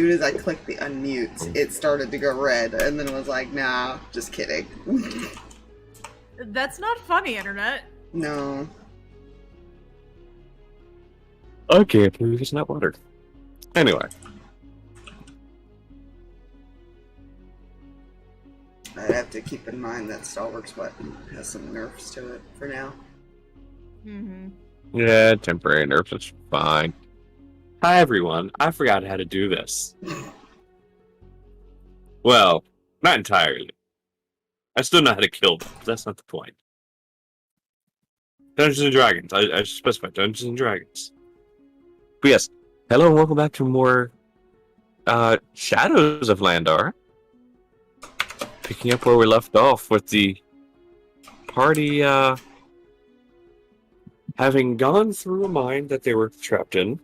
soon as I clicked the unmute, it started to go red, and then it was like, nah, just kidding. That's not funny, internet. No. I can't believe it's not water. Anyway. I'd have to keep in mind that Stalverk's weapon has some nerfs to it for now. Mm-hmm. Yeah, temporary nerfs is fine. Hi everyone, I forgot how to do this. Well, not entirely. I still know how to kill them, but that's not the point. Dungeons and Dragons. I should specify Dungeons and Dragons. But yes, hello and welcome back to more Shadows of Landar. Picking up where we left off with the party having gone through a mine that they were trapped in,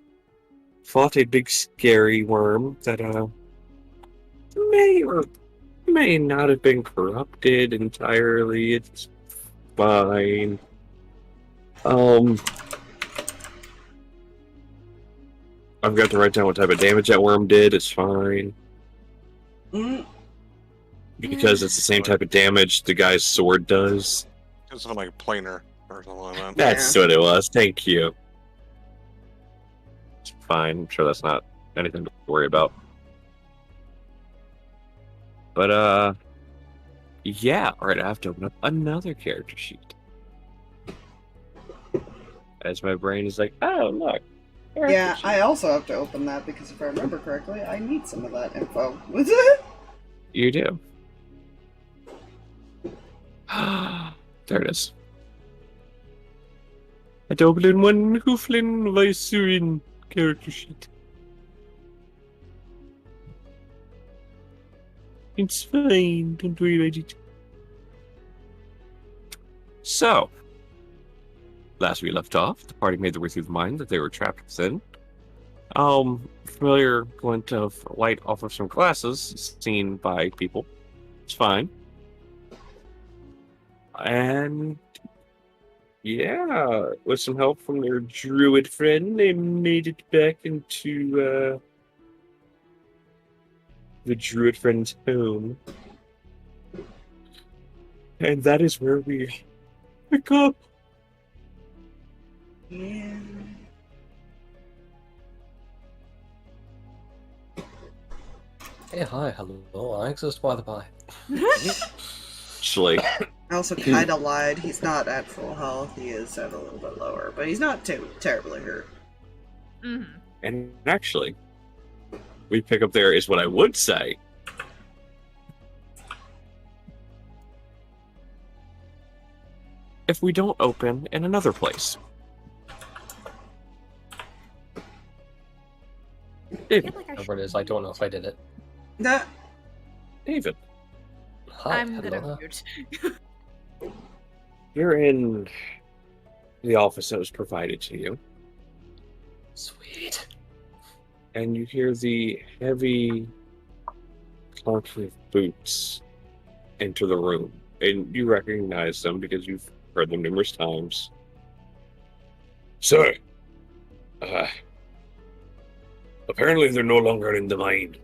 fought a big scary worm that may or may not have been corrupted entirely. It's fine. I've got to write down what type of damage that worm did. It's fine. Because it's the same type of damage the guy's sword does. It's not like a planer or something like that. That's what it was. Thank you. It's fine. I'm sure that's not anything to worry about. But, yeah. Alright, I have to open up another character sheet. As my brain is like, oh, look. Yeah, I also have to open that because if I remember correctly, I need some of that info. You do. There it is. A Dublin one Huffle Vysurin character sheet. It's fine, don't worry about it. So, last we left off, the party made their way through the mine that they were trapped within. Familiar glint of light off of some glasses seen by people. It's fine. And yeah, with some help from their druid friend, they made it back into the druid friend's home. And that is where we pick up. Yeah. Hey, hi, hello, I exist by the by. Actually, I also kind of lied. He's not at full health. He is at a little bit lower, but he's not too terribly hurt. Mm-hmm. and actually, we pick up there is what I would say. If we don't open in another place. David. Whatever it is, I don't know if I did it. That David. Hi, I'm hello gonna there. mute. You're in the office that was provided to you, Sweet. and you hear the heavy clunking of boots enter the room. And you recognize them because you've heard them numerous times. Sir, apparently they're no longer in the mine.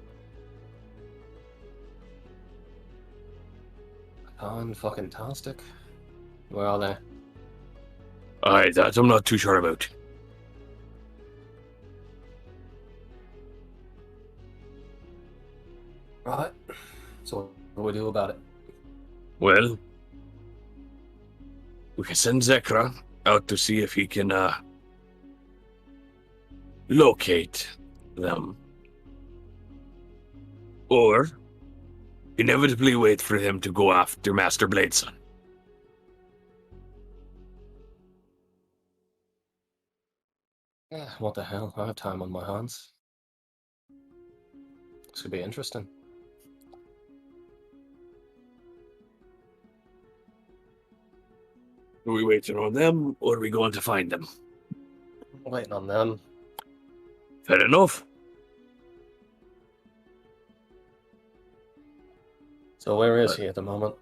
Fucking-tastic. Where are they? Aye, that I'm not too sure about. Right. So what do we do about it? Well, we can send Zekra out to see if he can locate them. Or inevitably wait for him to go after Master Bladeson. What the hell? I have time on my hands. This could be interesting. Are we waiting on them, or are we going to find them? Waiting on them. Fair enough. So where is he at the moment?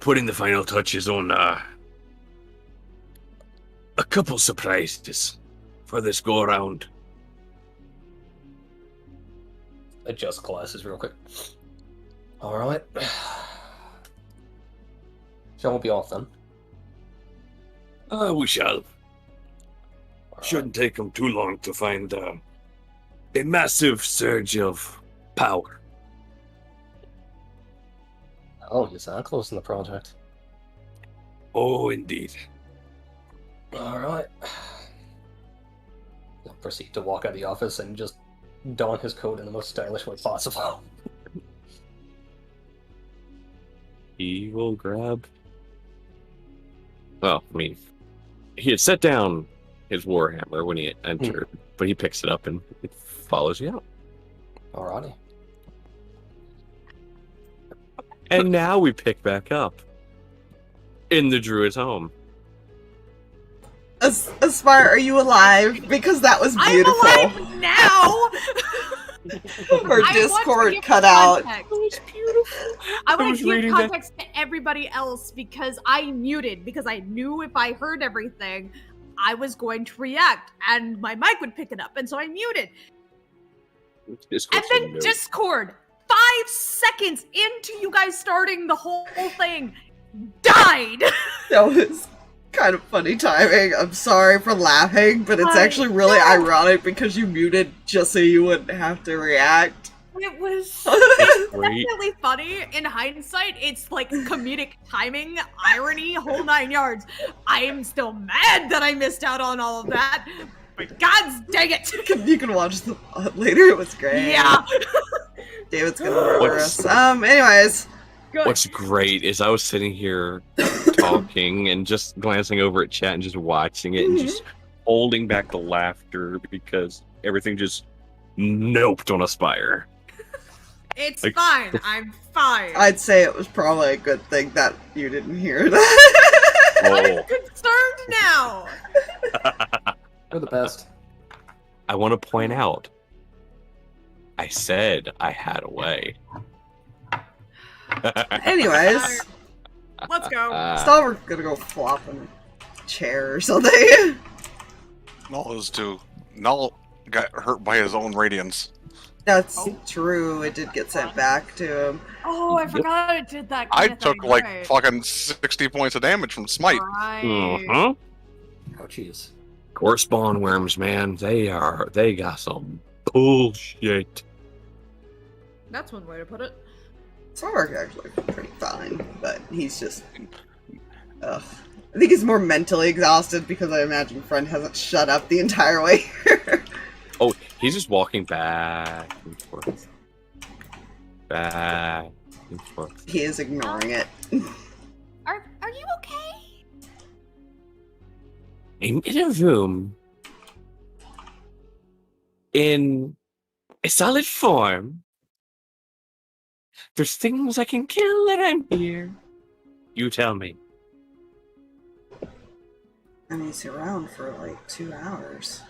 Putting the final touches on a couple surprises for this go-around. adjust glasses real quick. Alright. Shall we be off then? We shall. Alright. Shouldn't take them too long to find a massive surge of power. Oh, you're that close in the project. Oh, indeed. Alright. He'll proceed to walk out of the office and just don his coat in the most stylish way possible. He will grab... Well, I mean, he had set down his warhammer when he entered, but he picks it up and it follows you out. Alrighty. And now we pick back up in the druid's home. Aspire, are you alive? Because that was beautiful. I'm alive now! Her I want to Discord give cut out. context. It was beautiful. I want was to give reading that- context to everybody else because I muted because I knew if I heard everything, I was going to react and my mic would pick it up, and so I muted. And then Discord, 5 seconds into you guys starting the whole thing, died. That was kind of funny timing. I'm sorry for laughing, but it's I actually really know. ironic because you muted just so you wouldn't have to react. It was Great. definitely funny. In hindsight, it's like comedic timing, irony, whole 9 yards. I am still mad that I missed out on all of that, but God dang it! You can watch the VOD later. It was great. Yeah. David's gonna murder What's- us. Anyways. Good. What's great is I was sitting here talking and just glancing over at chat and just watching it and just holding back the laughter because everything just noped on Aspire. It's Like- fine. I'm fine. I'd say it was probably a good thing that you didn't hear that. I'm concerned now. You're the best. I want to point out, I said I had a way. Anyways, Let's go. Stalverk's gonna go flop in a chair or something. Null is too. Null got hurt by his own radiance. That's Oh. true. It did get sent back to him. Oh, I forgot it did that. I Kind of took thing. like Right. fucking 60 points of damage from Smite. Right. Mhm. Oh, jeez. Core spawn worms, man. They got some bullshit. That's one way to put it. Stalverk actually pretty fine, but he's just. Ugh. I think he's more mentally exhausted because I imagine Friend hasn't shut up the entire way here. Oh, he's just walking back and forth. Back and forth. He is ignoring it. Are you okay? I'm in a room in a solid form. There's things I can kill and I'm here. You tell me. I mean, he's around for like 2 hours.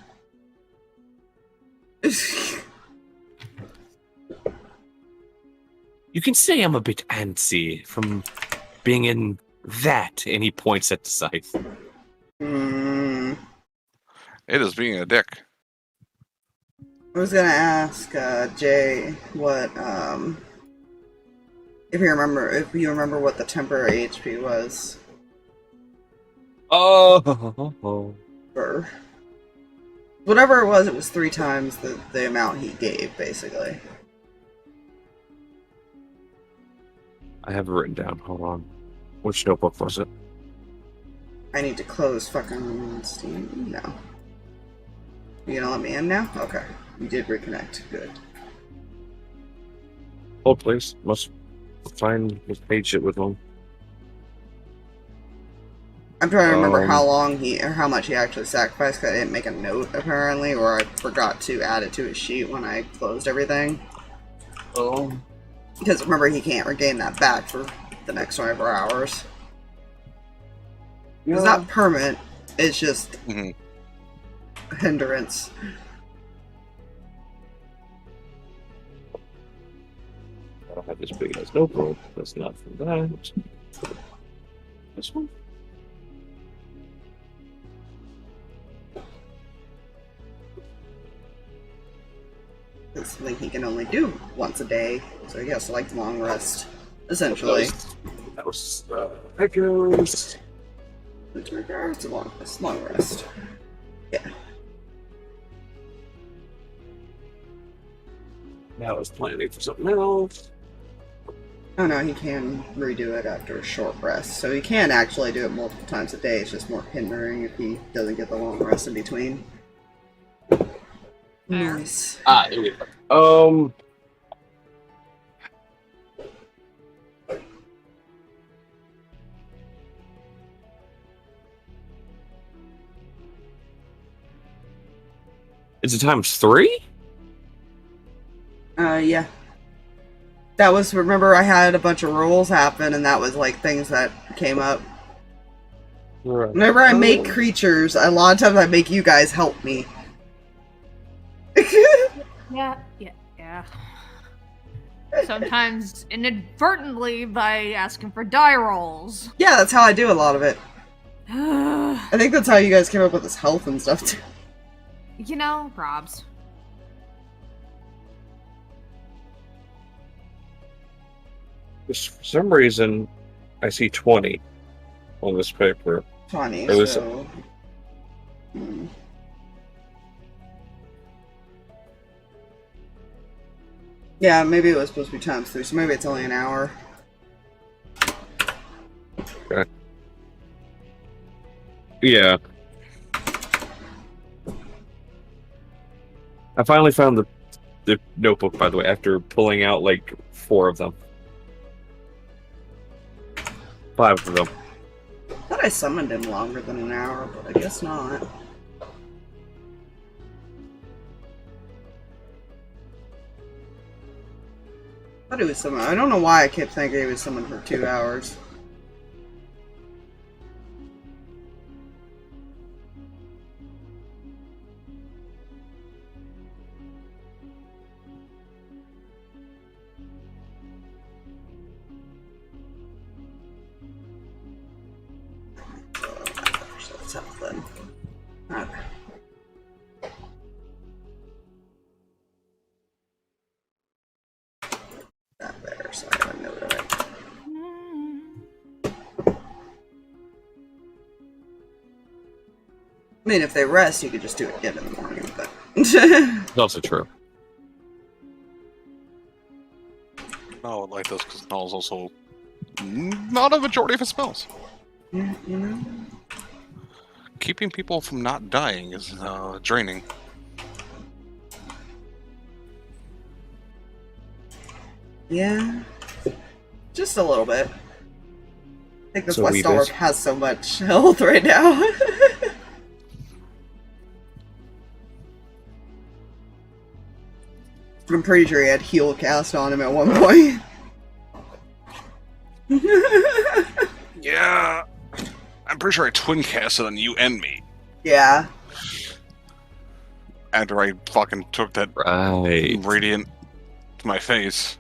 You can say I'm a bit antsy from being in that, and he points at the scythe. Hmm. It is being a dick. I was gonna ask Jay what if you remember what the temporary HP was Oh. for whatever it was 3 times the amount he gave, basically. I have it written down. Hold on. Which notebook was it? I need to close fucking Steam. No. You gonna let me in now? Okay. You did reconnect. Good. Hold, please. Must find his page it with him. I'm trying to remember how long how much he actually sacrificed, 'cause I didn't make a note apparently, or I forgot to add it to his sheet when I closed everything. Oh. Because remember, he can't regain that back for the next 24 hours. It's not permanent, it's just Mhm. a hindrance. I don't have this big ass notebook. That's not from that. This one? It's something he can only do once a day, so he has to like long rest, essentially. That was echoes. It's a long rest. Yeah. Now I was planning for something else. Oh no, he can redo it after a short rest, so he can actually do it multiple times a day. It's just more hindering if he doesn't get the long rest in between. Nice. There we go. Is it times 3? Yeah. That was, remember I had a bunch of rules happen, and that was like things that came up. Right. Whenever I make creatures, a lot of times I make you guys help me. Yeah. Sometimes inadvertently by asking for die rolls. Yeah, that's how I do a lot of it. I think that's how you guys came up with this health and stuff too. You know, probs. For some reason, I see 20 on this paper. 20, It was- so... Yeah, maybe it was supposed to be times 3, so maybe it's only an hour. Okay. Yeah. I finally found the notebook, by the way, after pulling out like 4 of them. 5 of them. I thought I summoned him longer than an hour, but I guess not. I thought he was summoned. I don't know why I kept thinking he was summoned for 2 hours. That's something. Okay. That better, so I have a note of it. I mean, if they rest, you could just do it again in the morning, but... It's also true. No, like this, because Null is also not a majority of his spells. Yeah, you know? Keeping people from not dying is draining. Yeah. Just a little bit. I think that's So why we Stalverk bas- has so much health right now. I'm pretty sure he had heal cast on him at one point. Yeah, I'm pretty sure I twin casted on you and me Yeah. after I fucking took that Right. radiant to my face.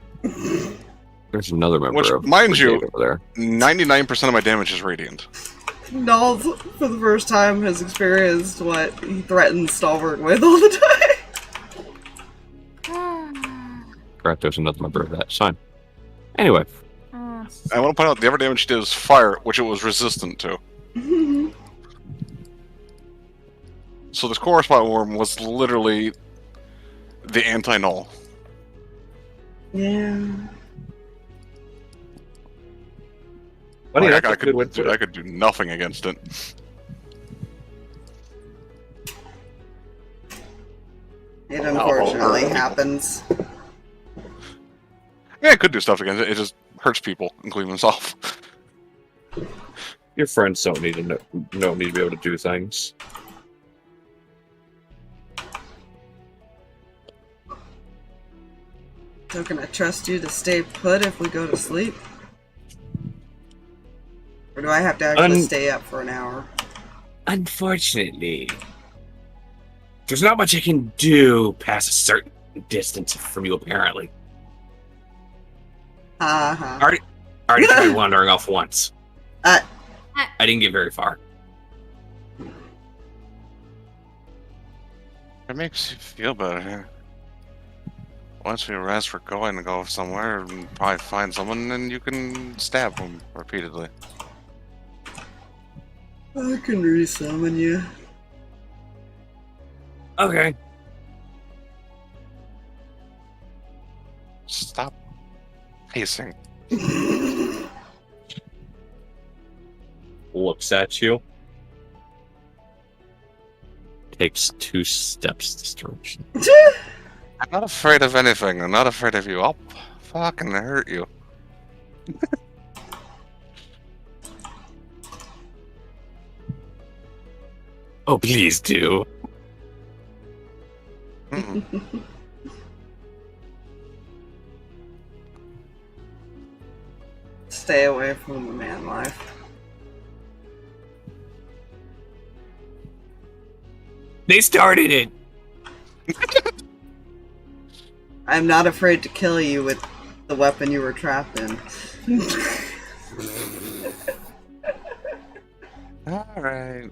There's another member Which, of mind the you- gang over there. 99% of my damage is radiant. Null, for the first time, has experienced what he threatens Stalverk with all the Correct, there's another member of that. It's fine. Anyway, I want to point out the other damage he did was fire, which it was resistant to. time. So this core spot worm was literally the anti-null. Yeah. funny, Like, that's a good way to dude, put I it. could do nothing against it. It unfortunately happens. Yeah, I could do stuff against it. It just hurts people, including himself. Your friends don't need to don't need to be able to do things. So can I trust you to stay put if we go to sleep? Or do I have to actually stay up for an hour? Unfortunately, there's not much I can do past a certain distance from you, apparently. Uh-huh. I already tried wandering off once. Uh. I didn't get very far. It makes you feel better. Once we rest, we're going to go somewhere and probably find someone, and you can stab them repeatedly. I can resummon you. Okay. Stop pacing. Looks at you. Takes 2 steps this direction. I'm not afraid of anything. I'm not afraid of you. I'll fucking hurt you. Oh, please do. Mm-mm. Stay away from the man life. They started it. I'm not afraid to kill you with the weapon you were trapped in. Alright.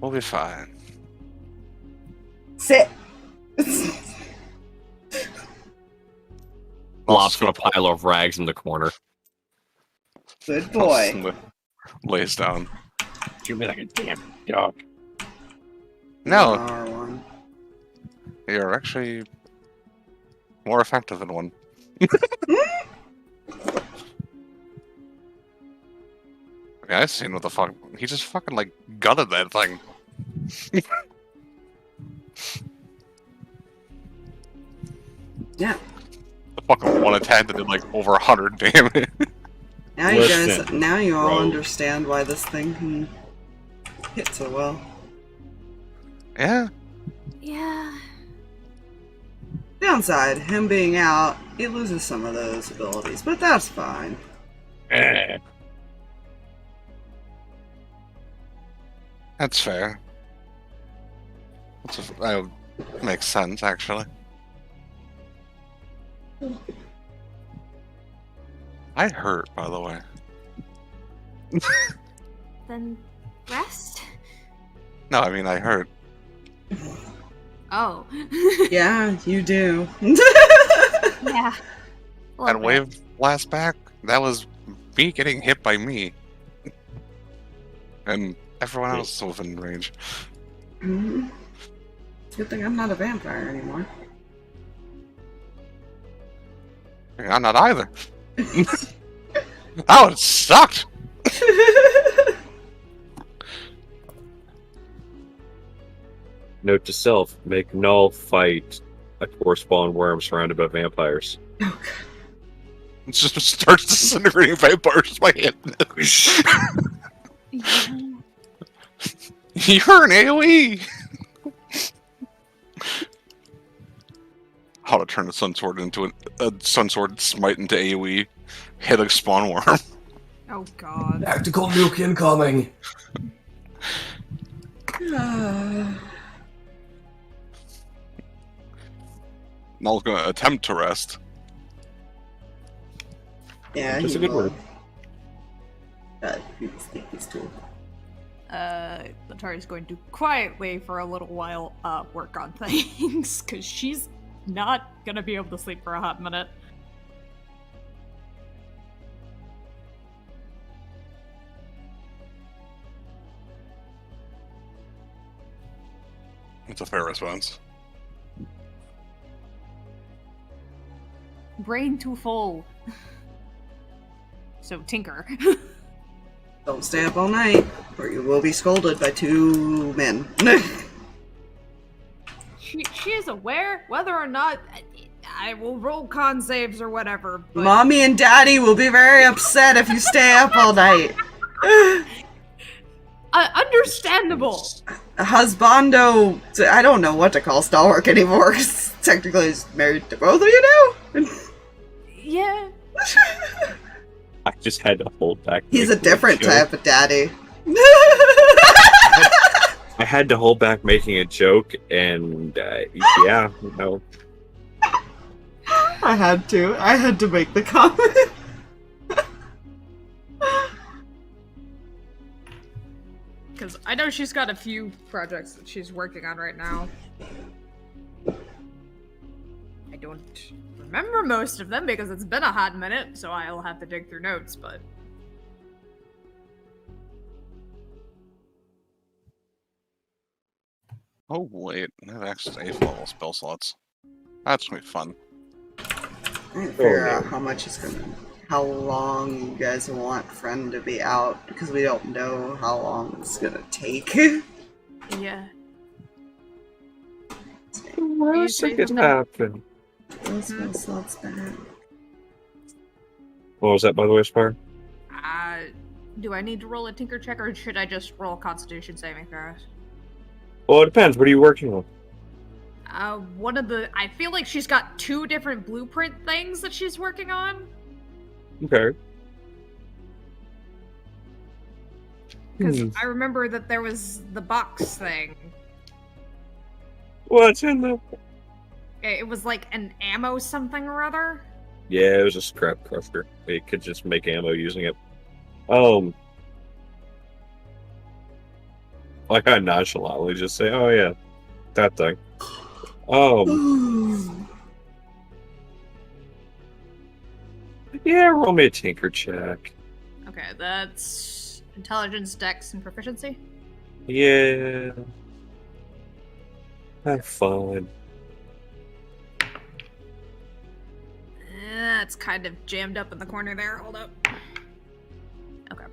We'll be fine. Sit! Flops from a pile of rags in the corner. Good boy. Lays down. Treat me like a damn dog. No, R1. you're actually more effective than one. Okay, I've seen what the fuck. He just fucking like gutted that thing. Yeah. The fucking one attack that did like over 100 damage. Now you guys, Listen, now you all bro. understand why this thing can hit so well. Yeah. Yeah. Downside, him being out, he loses some of those abilities, but that's fine. That's fair. That makes sense, actually. I hurt, by the way. Then rest? No, I mean I hurt. Oh. Yeah, you do. Yeah. That wave blast back, that was me getting hit by me. And everyone else was within range. Mhm. Good thing I'm not a vampire anymore. I'm not either. That would sucked. Note to self: make null fight a core spawn worm surrounded by vampires. It just starts disintegrating vampires by hand. You're an AoE! How to turn a sun sword into a sun sword smite into AoE. Hit a spawn worm. Oh god. Tactical nuke incoming! Null's gonna attempt to rest. Yeah, That's he a good will. word. He's too. Letari's going to quietly, for a little while, work on things, because she's not gonna be able to sleep for a hot minute. It's a fair response. Brain too full. So, tinker. Don't stay up all night, or you will be scolded by 2 men. She is aware whether or not I will roll con saves or whatever, but... Mommy and Daddy will be very upset if you stay up all night. Understandable! Husbando, I don't know what to call Stalverk anymore, because technically he's married to both of you now? Yeah. I just had to hold back. He's a making different joke. type of daddy. I had to hold back making a joke, and yeah, no. I had to make the comment. Because I know she's got a few projects that she's working on right now. don't remember most of them because it's been a hot minute, so I'll have to dig through notes, but... Oh wait, I have access to 8th level spell slots. That's gonna be fun. I need to figure out how long you guys want Friend to be out, because we don't know how long it's gonna take. Yeah. Worst that could happen. Those spell slots back. What was that, by the way, Spire? Do I need to roll a tinker check, or should I just roll Constitution saving throws? Well, it depends. What are you working on? I feel like she's got 2 different blueprint things that she's working on. Okay. Because I remember that there was the box thing. What's in the... It was like an ammo something or other. Yeah, it was a scrap crusher. We could just make ammo using it. Like I nonchalantly just say, oh yeah, that thing. Yeah, roll me a tinker check. Okay, that's intelligence, dex, and proficiency. Yeah. Have fun. It's kind of jammed up in the corner there. Hold up. Okay.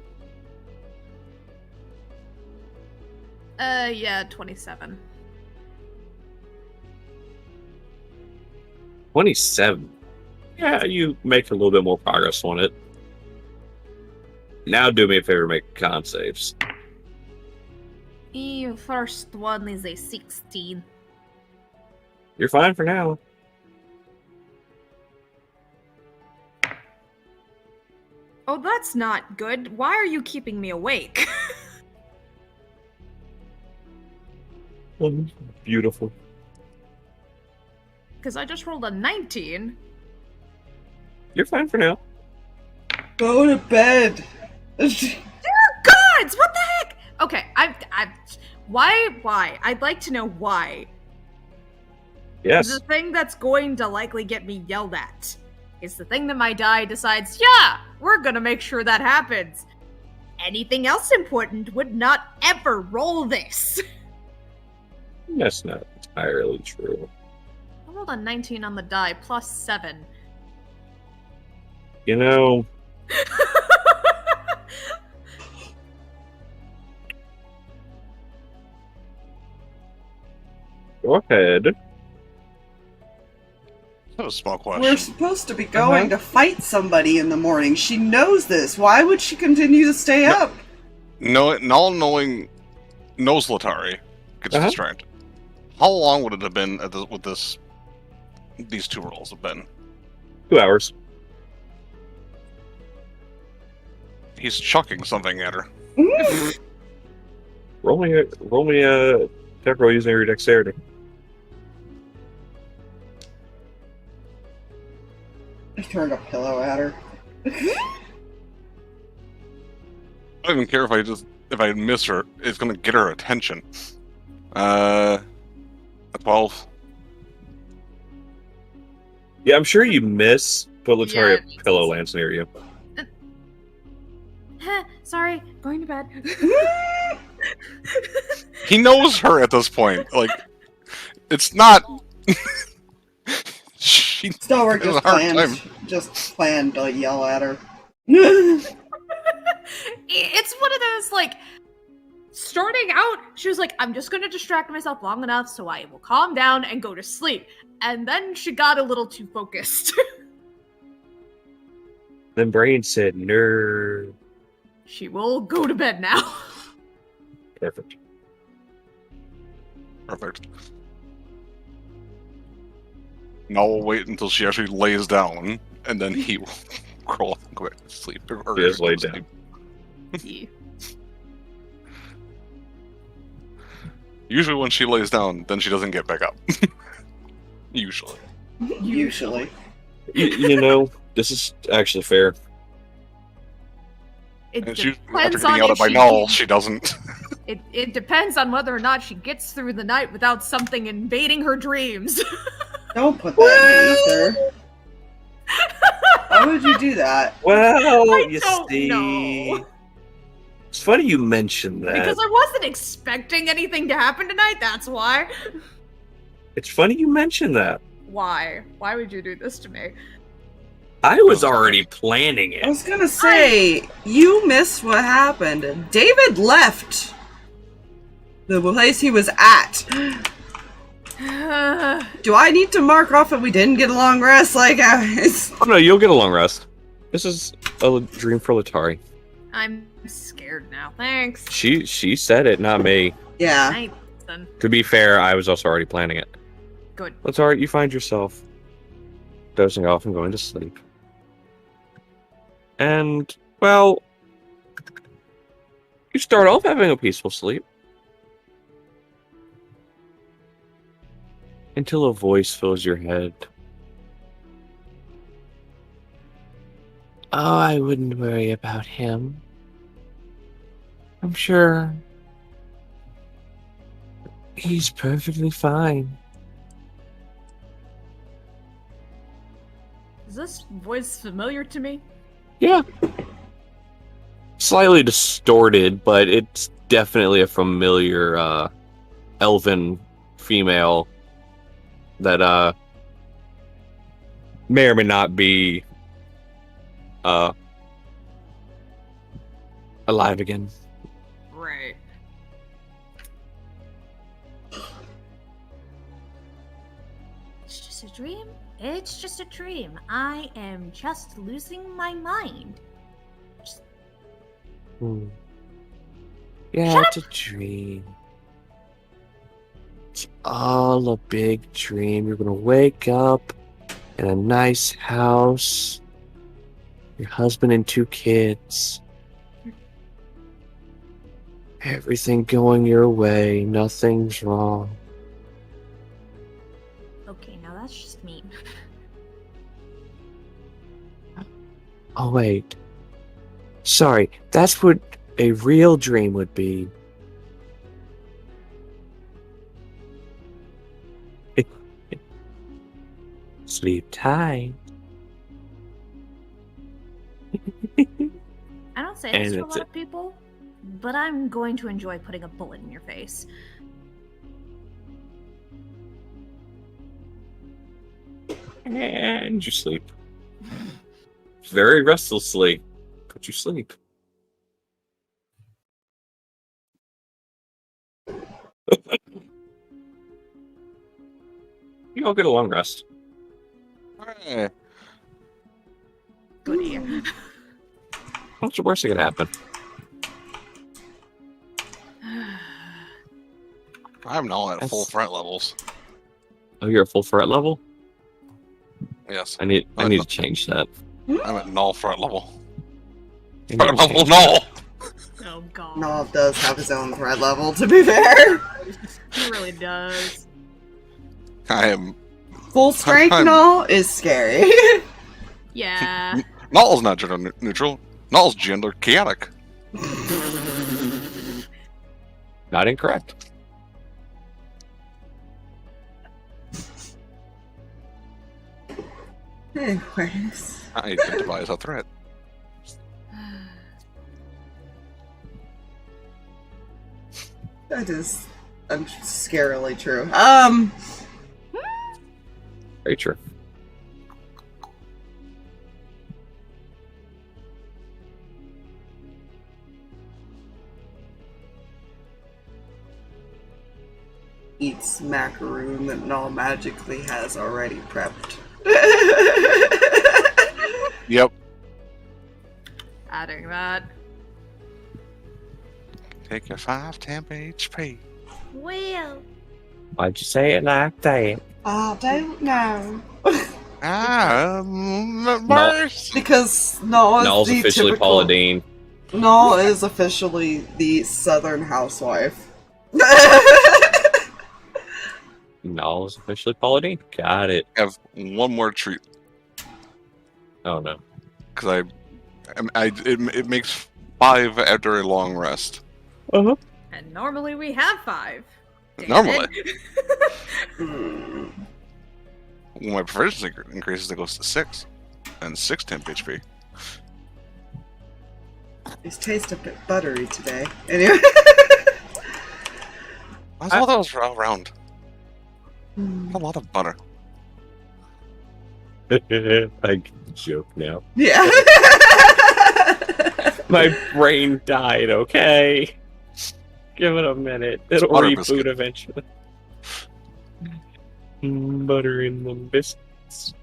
Yeah, 27. 27. Yeah, you make a little bit more progress on it. Now do me a favor, make con saves. Your first one is a 16. You're fine for now. Oh, that's not good. Why are you keeping me awake? Beautiful. Because I just rolled a 19. You're fine for now. Go to bed. Dear gods, what the heck? Okay, why? I'd like to know why. Yes. The thing that's going to likely get me yelled at is the thing that my die decides, yeah, we're gonna make sure that happens. Anything else important would not ever roll this. That's not entirely true. I rolled a 19 on the die, plus 7. You know... Go ahead. That was a small question. We're supposed to be going to fight somebody in the morning. She knows this. Why would she continue to stay up? No, all knowing knows Letari gets distracted. How long would it have been with these 2 rolls have been? 2 hours. He's chucking something at her. Roll me a attack roll using your dexterity. I turned a pillow at her. I don't even care if I miss her. It's gonna get her attention. A 12. Yeah, I'm sure you miss, but Letari, Yeah, a pillow lands near you. Sorry, going to bed. He knows her at this point. Like, it's not. Stalverk has a hard time. just planned to yell at her. It's one of those, like, starting out, she was like, I'm just gonna distract myself long enough so I will calm down and go to sleep. And then she got a little too focused. Then Brain said, nerd. She will go to bed now. Perfect. Perfect. Now we'll wait until she actually lays down, and then he will crawl and go back to sleep. Or She is laid down. Yeah. Usually when she lays down, then she doesn't get back up. Usually. Usually. You know, this is actually fair. It And she, after depends getting on yelled if at by Null, she doesn't. It depends on whether or not she gets through the night without something invading her dreams. Don't put that in the ether. Why would you do that? Well, I you don't see, know. it's funny you mentioned that. Because I wasn't expecting anything to happen tonight, that's why. It's funny you mentioned that. Why? Why would you do this to me? I was already planning I it. was gonna say, you missed what happened. David left the place he was at. Do I need to mark off that we didn't get a long rest? Like, Oh no, you'll get a long rest. This is a dream for Letari. I'm scared now. Thanks. She said it, not me. yeah. Night, then. To be fair, I was also already planning it. Good. Letari, you find yourself dozing off and going to sleep. And, well, you start off having a peaceful sleep. Until a voice fills your head. Oh, I wouldn't worry about him. I'm sure he's perfectly fine. Is this voice familiar to me? Yeah. Slightly distorted, but it's definitely a familiar elven female that may or may not be alive again. Right. It's just a dream? It's just a dream. I am just losing my mind. Yeah, Shut it's a dream. It's all a big dream. You're gonna wake up in a nice house. Your husband and 2 kids. Everything going your way. Nothing's wrong. Okay, now that's just mean. Oh, wait. Sorry, that's what a real dream would be. Sleep tight. I don't say And this to a that's lot of people, but I'm going to enjoy putting a bullet in your face. And you sleep. Very restlessly, but you sleep. You all get a long rest. Hey, Good ear. What's the worst that could happen? I'm now at That's- full threat levels. Oh, you're at full threat level? Yes, I need to change that. I'm at null threat level. I need Threat to level change null! Oh god. Null does have his own threat level, to be fair. He really does. I am... Full strength I'm- Null is scary. Yeah. Null is not gender neutral. Null is gender chaotic. Not incorrect. Anyways. I identify as a threat. That is scarily true. Very true. Eats macaroon that Null magically has already prepped. Yep. Adding that. Take your 5 temp HP. Well. Why'd you say it like that? I don't know. Mercy. Because Null is Null's the officially typical... Paula Deen. Null is officially the Southern housewife. Null is officially Paula Deen. Got it. I have one more treat. Oh no. Because it makes 5 after a long rest. Uh-huh. And normally we have 5. Damn Normally. it. Hmm. When my proficiency increases, it goes to 6. And 6 temp HP. These taste a bit buttery today. Anyway. I thought that was around. A lot of butter. I joke now. Yeah. My brain died, okay? Give it a minute. It'll butter reboot biscuit. eventually. Butter in the biscuits.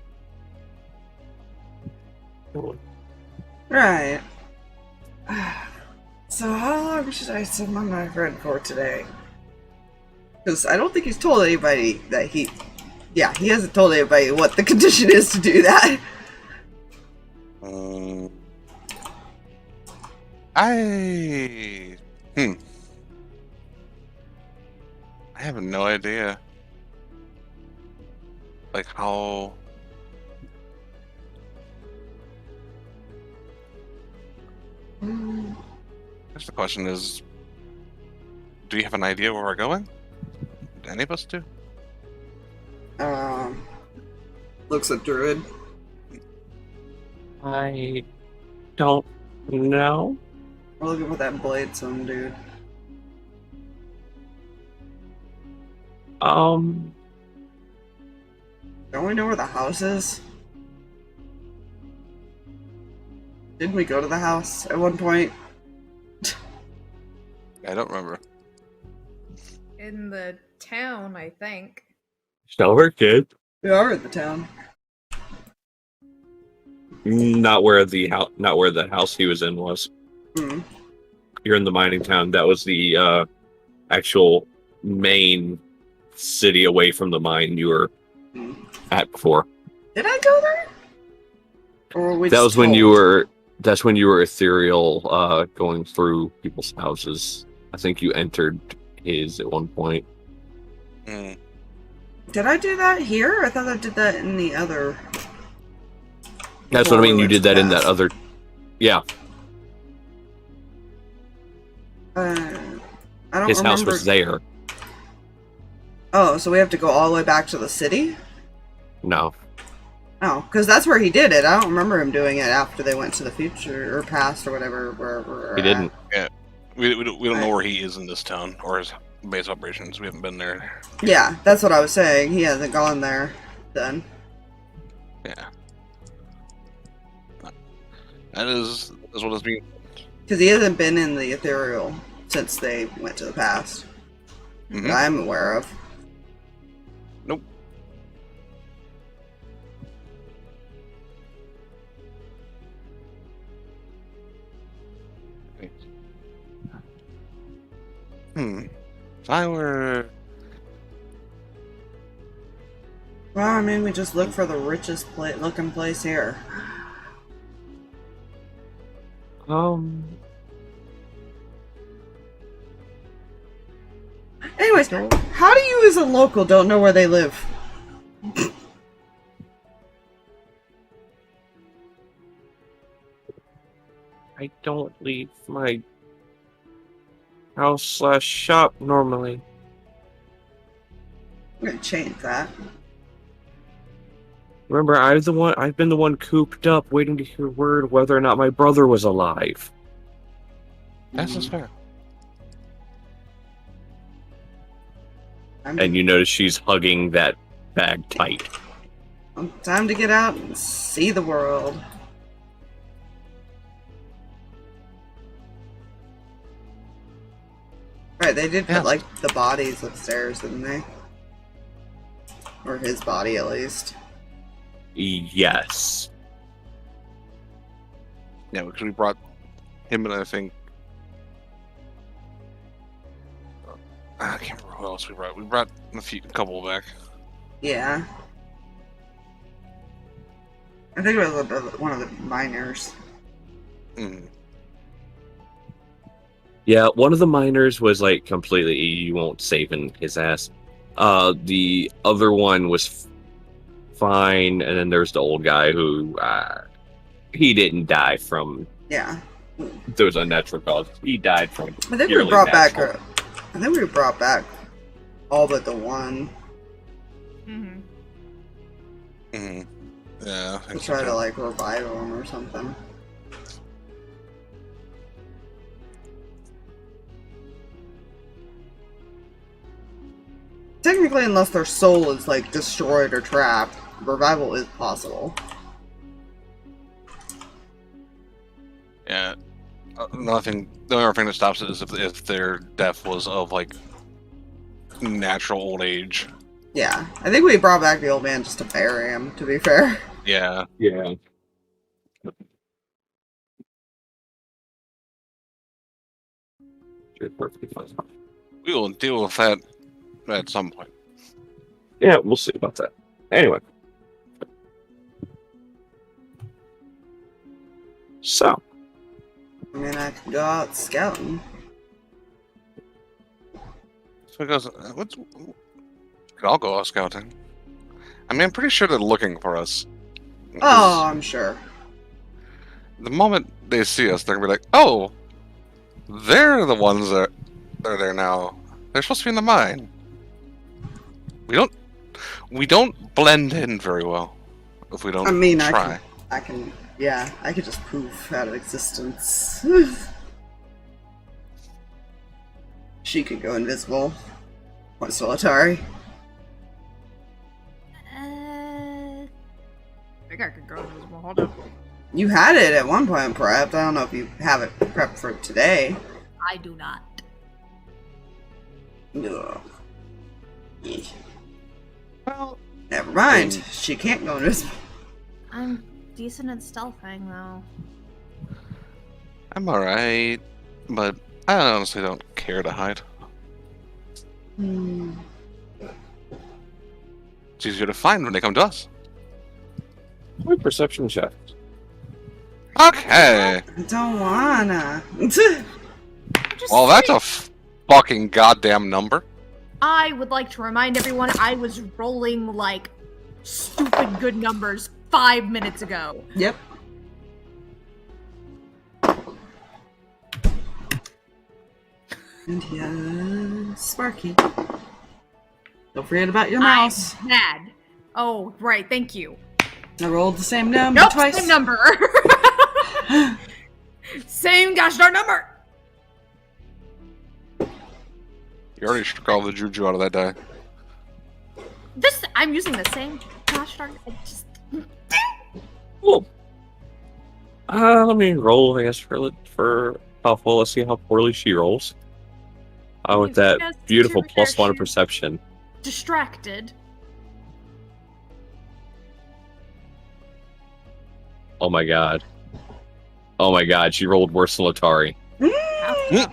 Right. So how long should I summon my friend for today? Because I don't think he's told anybody that he... Yeah, he hasn't told anybody what the condition is to do that. I have no idea. Like how... I guess the question is, do you have an idea where we're going? Do any of us do? Looks at Druid. I don't know. We're looking for that Bladestone dude. Um, Don't we know where the house is? Didn't we go to the house at one point? I don't remember. In the town, I think. Stalverk did. We are at the town. Not where the house he was in was. Hmm. You're in the mining town. That was the actual main city away from the mine you were at before. Did I go there? Or were we That just was when told? you were. That's when you were ethereal, going through people's houses. I think you entered his at one point. Mm. Did I do that here? I thought I did that in the other. That's what I Before mean. we You went did to that in that Pass. other. Yeah, I don't his remember. house was there. Oh, so we have to go all the way back to the city? No, Oh, because that's where he did it. I don't remember him doing it after they went to the future or past or whatever. Where he didn't. We don't know where he is in this town or his base operations. We haven't been there. Yeah, that's what I was saying. He hasn't gone there then. Yeah. That is what it's being. Because he hasn't been in the ethereal since they went to the past. Mhm. That I'm aware of. Nope. If I were... Well, I mean, we just look for the richest looking place here. Anyways, how do you as a local don't know where they live? I don't leave my house/shop normally. I'm gonna change that. Remember, I've been the one cooped up waiting to hear word whether or not my brother was alive. That's just fair. And you notice she's hugging that bag tight. Time to get out and see the world. Right, they did Yeah. put, like, the bodies upstairs, didn't they? Or his body, at least. Yes. Yeah, because we brought him and I think... I can't remember who else we brought. We brought a couple back. Yeah. I think it was one of the miners. Mm. Yeah, one of the miners was like completely, you won't save in his ass. The other one was fine, and then there's the old guy who, he didn't die from Yeah. those unnatural causes. He died from I think we purely brought back natural. I think we brought back all but the one. Mm-hmm. Mm-hmm. Yeah. I To think try so, to too. like revive him or something. Technically, unless their soul is like destroyed or trapped, revival is possible. Yeah. Nothing. The only thing that stops it is if their death was of like natural old age. Yeah, I think we brought back the old man just to bury him, to be fair. Yeah. Yeah. You're perfectly fine. We will deal with that at some point. Yeah, we'll see about that. Anyway. So, I mean, I could go out scouting. So it goes. I'll go out scouting. I mean, I'm pretty sure they're looking for us. Oh, I'm sure. The moment they see us, they're gonna be like, "Oh, they're the ones that are there now. They're supposed to be in the mine." We don't blend in very well if we don't I mean, try. yeah, I could just poof out of existence. She could go invisible. What's Letari? I think I could go invisible. Hold up. You had it at one point prepped. I don't know if you have it prepped for today. I do not. Ugh. Yeah. Well, Never mind. She can't go invisible. I'm decent at stealthing, though. I'm alright, but I honestly don't care to hide. Hmm. It's easier to find when they come to us. my perception check. Okay. I don't wanna. Just Well, that's saying. a fucking goddamn number. I would like to remind everyone I was rolling, like, stupid good numbers 5 minutes ago. Yep. And yeah, Sparky. Don't forget about your mouse. I'm mad. Oh, right, thank you. I rolled the same number Nope, twice. same number. Same gosh darn number. You already struck all the juju out of that die. I'm using the same gosh darn. I just. Cool. Let me roll, I guess, for Huffle. Let's see how poorly she rolls. With that Just beautiful to +1 refresh you. perception. Distracted. Oh my god. Oh my god, she rolled worse than Letari. Because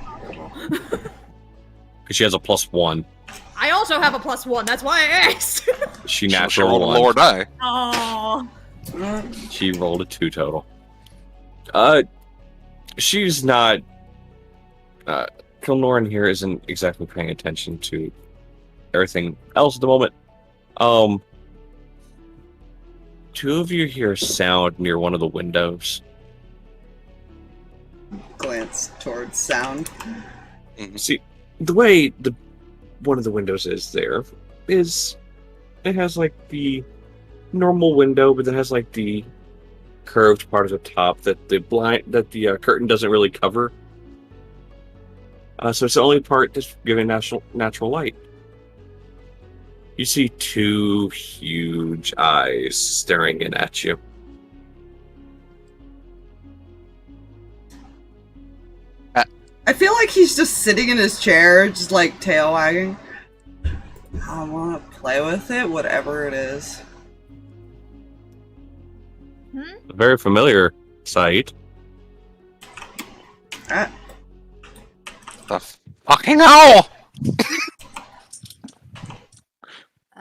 she has a +1. I also have a +1. That's why I asked. She She natural rolled a 1. lower die. Oh. She rolled a 2 total. She's not. Kilnoran here isn't exactly paying attention to everything else at the moment. Two of you hear sound near one of the windows. Glance towards sound. See, the way one of the windows is there is it has like the normal window, but it has like the curved part at the top that the curtain doesn't really cover. So it's the only part that's giving natural light. You see two huge eyes staring in at you. I feel like he's just sitting in his chair, just like tail wagging. I want to play with it, whatever it is. A very familiar sight. Ah, The fucking hell!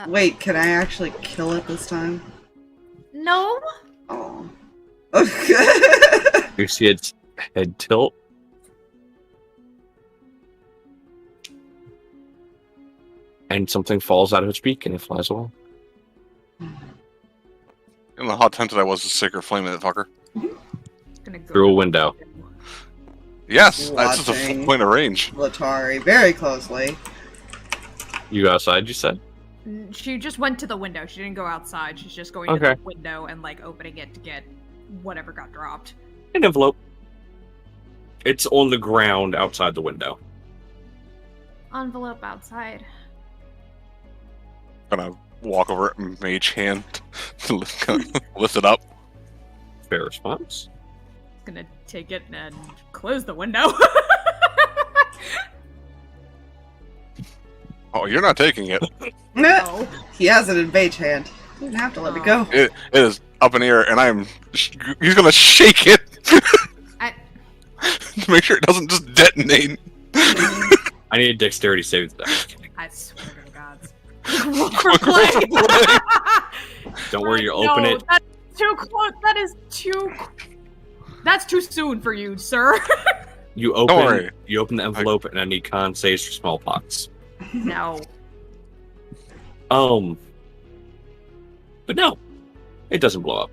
wait, can I actually kill it this time? No. Oh. You see its head tilt. And something falls out of its beak and it flies away. And how tempted I was to sacred flame that fucker. Gonna go Through a window. Yes, that's just a Watching. full point of range. Letari very closely. You outside, you said? She just went to the window. She didn't go outside. She's just going to Okay. the window and like opening it to get whatever got dropped. An envelope. It's on the ground outside the window. Envelope outside. Gonna walk over it and mage hand to lift it up. Fair response. Gonna take it and close the window. Oh, you're not taking it. Oh. He has it in Mage Hand. You don't have to let it go. It is up in the air, and he's gonna shake it I- to make sure it doesn't just detonate. I need a dexterity saving throw. I swear to the gods. For play. Don't worry, you open it. That's too close. That is too. That's too soon for you, sir. You worry. open the envelope, and I need con saves for smallpox. No. But no, it doesn't blow up.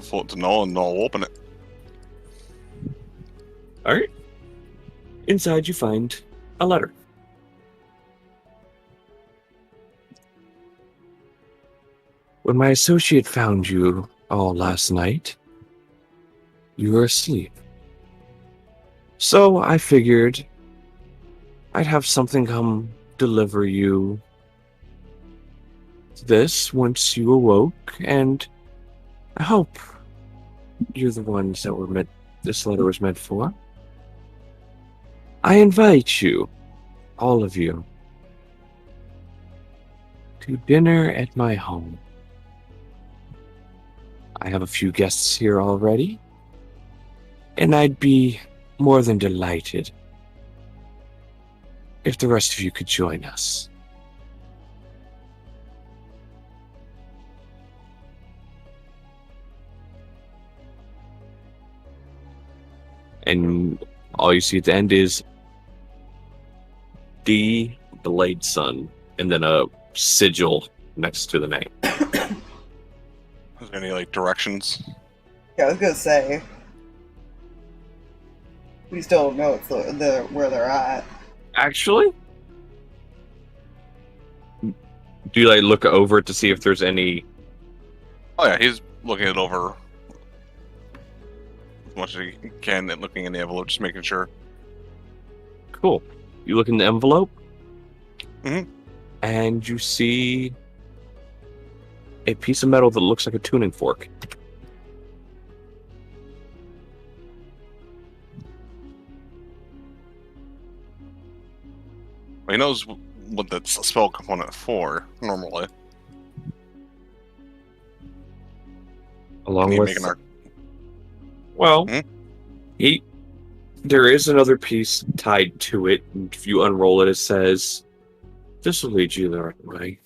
Float to Noel, and Noel will open it. All right. Inside, you find a letter. When my associate found you all last night, you were asleep. So I figured I'd have something come deliver you this once you awoke, and I hope you're the ones that were meant. This letter was meant for. I invite you, all of you, to dinner at my home. I have a few guests here already, and I'd be more than delighted if the rest of you could join us. And all you see at the end is D. Blade Sun, and then a sigil next to the name. Is there any directions? Yeah, I was gonna say. We still don't know it's where they're at. Actually, do you look over it to see if there's any? Oh yeah, he's looking it over as much as he can and looking in the envelope, just making sure. Cool. You look in the envelope, Mhm. and you see a piece of metal that looks like a tuning fork. Well, he knows what that's a spell component for normally. Along Can you with, make an arc? well, Hmm? there is another piece tied to it. And if you unroll it, it says, "This will lead you the right way.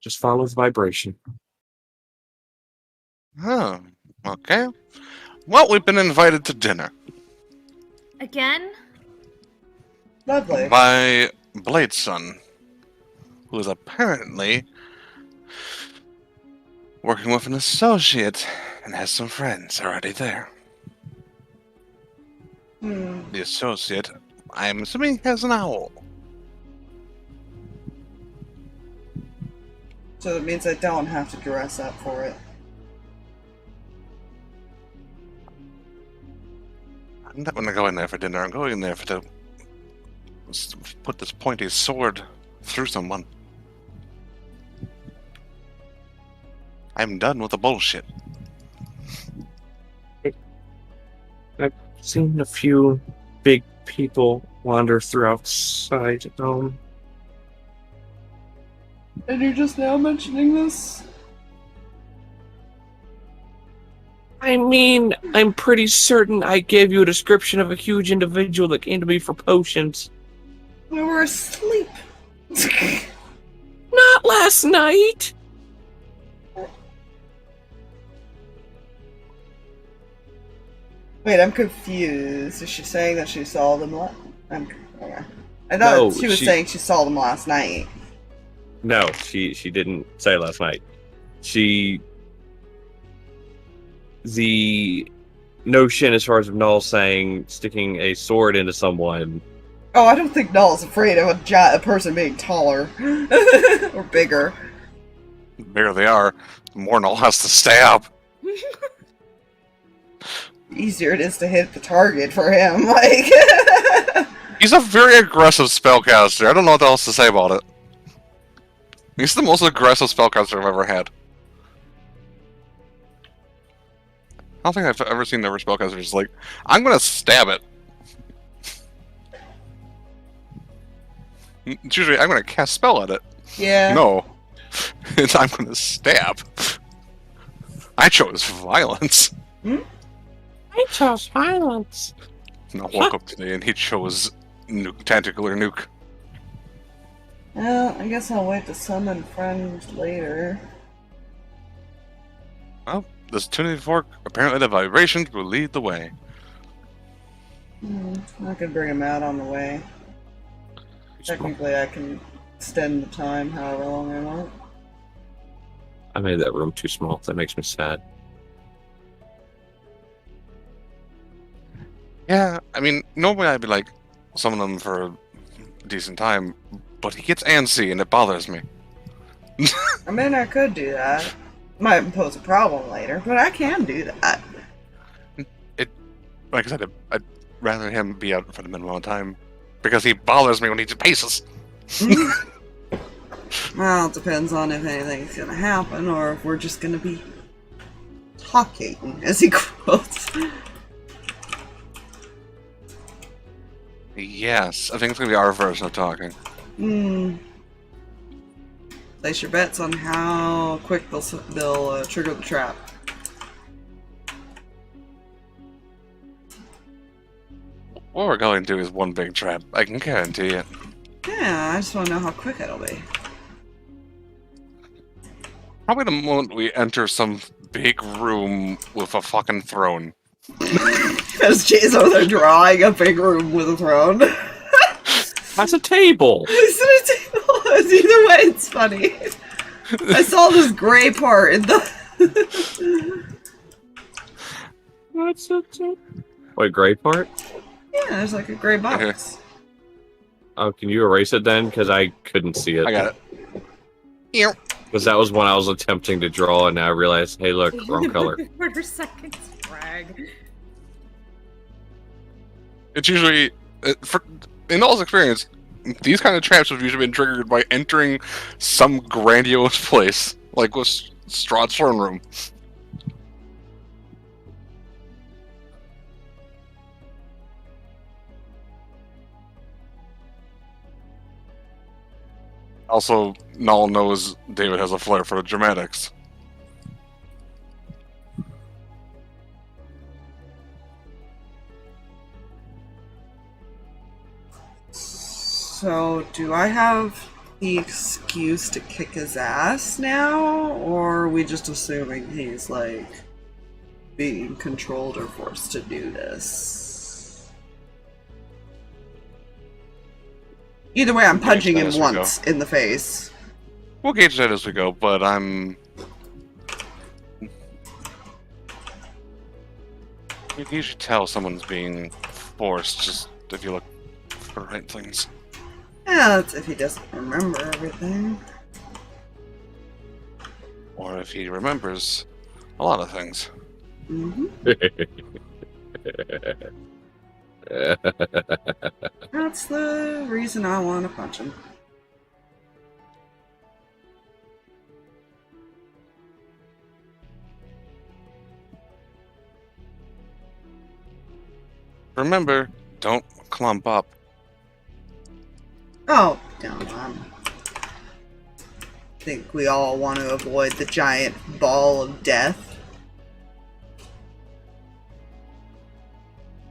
Just follow the vibration." Oh, okay. Well, we've been invited to dinner Again? Lovely. by Blade Sun, who is apparently working with an associate and has some friends already there. The associate, I'm assuming, has an owl. So it means I don't have to dress up for it. I'm not going to go in there for dinner. I'm going in there to put this pointy sword through someone. I'm done with the bullshit. I've seen a few big people wander through outside. And you're just now mentioning this? I mean, I'm pretty certain I gave you a description of a huge individual that came to me for potions. We were asleep. Not last night! Wait, I'm confused. Is she saying that she saw them okay. I thought No, she was saying she saw them last night. No, she didn't say last night. The notion, as far as Null saying sticking a sword into someone, Oh, I don't think Null's afraid of a person being taller. Or bigger. The bigger they are, the more Null has to stab. The easier it is to hit the target for him, like... He's a very aggressive spellcaster. I don't know what else to say about it. He's the most aggressive spellcaster I've ever had. I don't think I've ever seen another spellcaster just like, I'm gonna stab it. It's usually, I'm gonna cast spell at it. Yeah. No. It's, I'm gonna stab. I chose violence. I chose violence. And I woke up today and he chose tentacular nuke. Well, I guess I'll wait to summon friends later. Well, this tuning fork, apparently the vibrations will lead the way. I could bring him out on the way. Technically, I can extend the time however long I want. I made that room too small. That makes me sad. Yeah, I mean, normally I'd be like, summon them for a decent time, but he gets antsy and it bothers me. I mean, I could do that. Might pose a problem later, but I can do that. Like I said, I'd rather him be out for the minimum amount of time, because he bothers me when he paces. Well, it depends on if anything's gonna happen, or if we're just gonna be talking, as he quotes. Yes, I think it's gonna be our version of talking. Place your bets on how quick they'll trigger the trap. What we're going to do is one big trap, I can guarantee it. Yeah, I just want to know how quick it'll be. Probably the moment we enter some big room with a fucking throne. Because Jay's over there drawing a big room with a throne. That's a table. Is it a table? Either way, it's funny. I saw this gray part in the... What's it? Wait, gray part? Yeah, there's like a gray box. Oh, can you erase it then? Because I couldn't see it. I got it. Because that was when I was attempting to draw, and now I realized, hey, look, wrong color. For seconds, brag. It's usually, in Null's experience, these kind of traps have usually been triggered by entering some grandiose place, like with Strahd's throne room. Also, Null knows David has a flair for the dramatics. So, do I have the excuse to kick his ass now? Or are we just assuming he's, like, being controlled or forced to do this? Either way, I'm punching him once in the face. We'll gauge that as we go, but I'm... You can usually tell someone's being forced just if you look for the right things. Yeah, that's if he doesn't remember everything. Or if he remembers a lot of things. That's the reason I want to punch him. Remember, don't clump up. Oh, no, I think we all want to avoid the giant ball of death.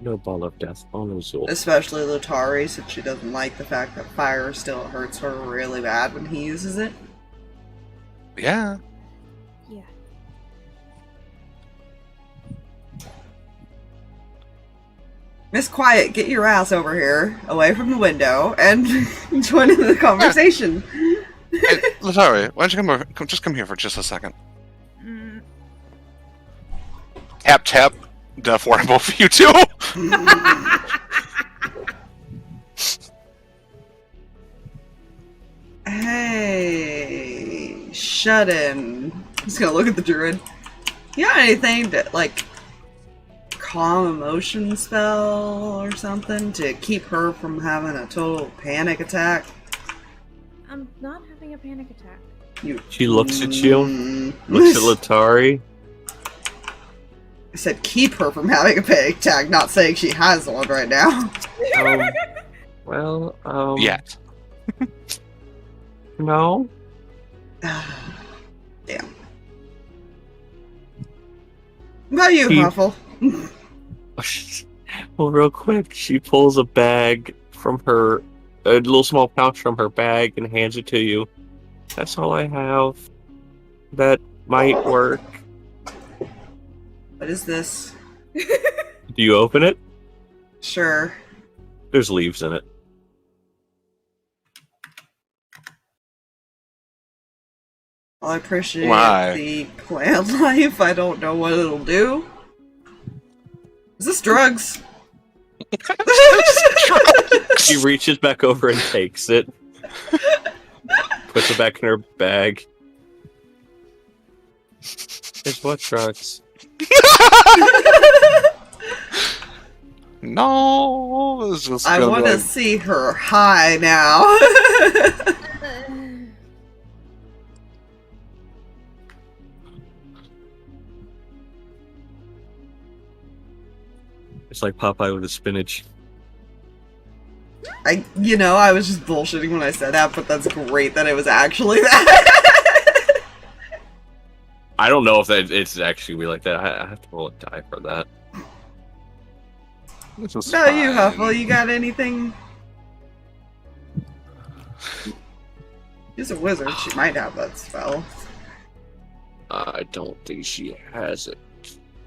No ball of death on Azul. Especially Letari, since she doesn't like the fact that fire still hurts her really bad when he uses it. Yeah. Yeah. Miss Quiet, get your ass over here, away from the window, and join in the conversation. Hey, Letari, why don't you come over? Just come here for just a second. Tap, tap. Death warrant both of you two. shut in. I'm just gonna look at the druid. You got anything that, like, calm emotion spell or something to keep her from having a total panic attack? I'm not having a panic attack. She looks at you, looks at Letari. I said keep her from having a panic attack, not saying she has one right now. Yet. No. Damn. What about you, Huffle? Well, real quick, she pulls a bag from a little small pouch from her bag and hands it to you. That's all I have. That might work. What is this? Do you open it? Sure. There's leaves in it. Well, I appreciate Why? the plant life. I don't know what it'll do. Is this drugs? She reaches back over and takes it. Puts it back in her bag. It's what drugs? No, this is I want to see her high now. It's like Popeye with his spinach. I was just bullshitting when I said that, but that's great that it was actually that. I don't know if it's actually like that. I have to roll a die for that. No, you, Huffle, you got anything? She's a wizard. She might have that spell. I don't think she has it.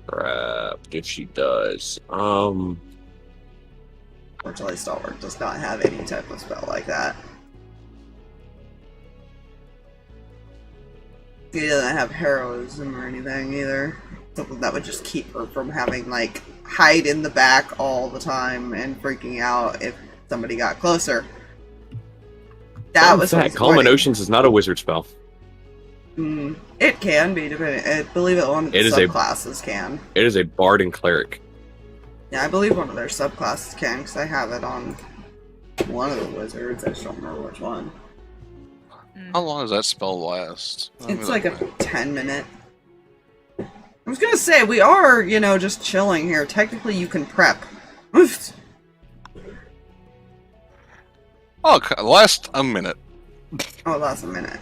Crap, if she does. Unfortunately, Stalverk does not have any type of spell like that. He doesn't have heroism or anything either. Something that would just keep her from having, like, hide in the back all the time and freaking out if somebody got closer. That was that. Calm Emotions is not a wizard spell. It can be, depending. I believe one of the subclasses can. It is a bard and cleric. Yeah, I believe one of their subclasses can, because I have it on one of the wizards. I just don't remember which one. How long does that spell last? It's like a 10-minute. I was gonna say, we are, just chilling here. Technically, you can prep. Oh, last a minute. Oh, that's a minute.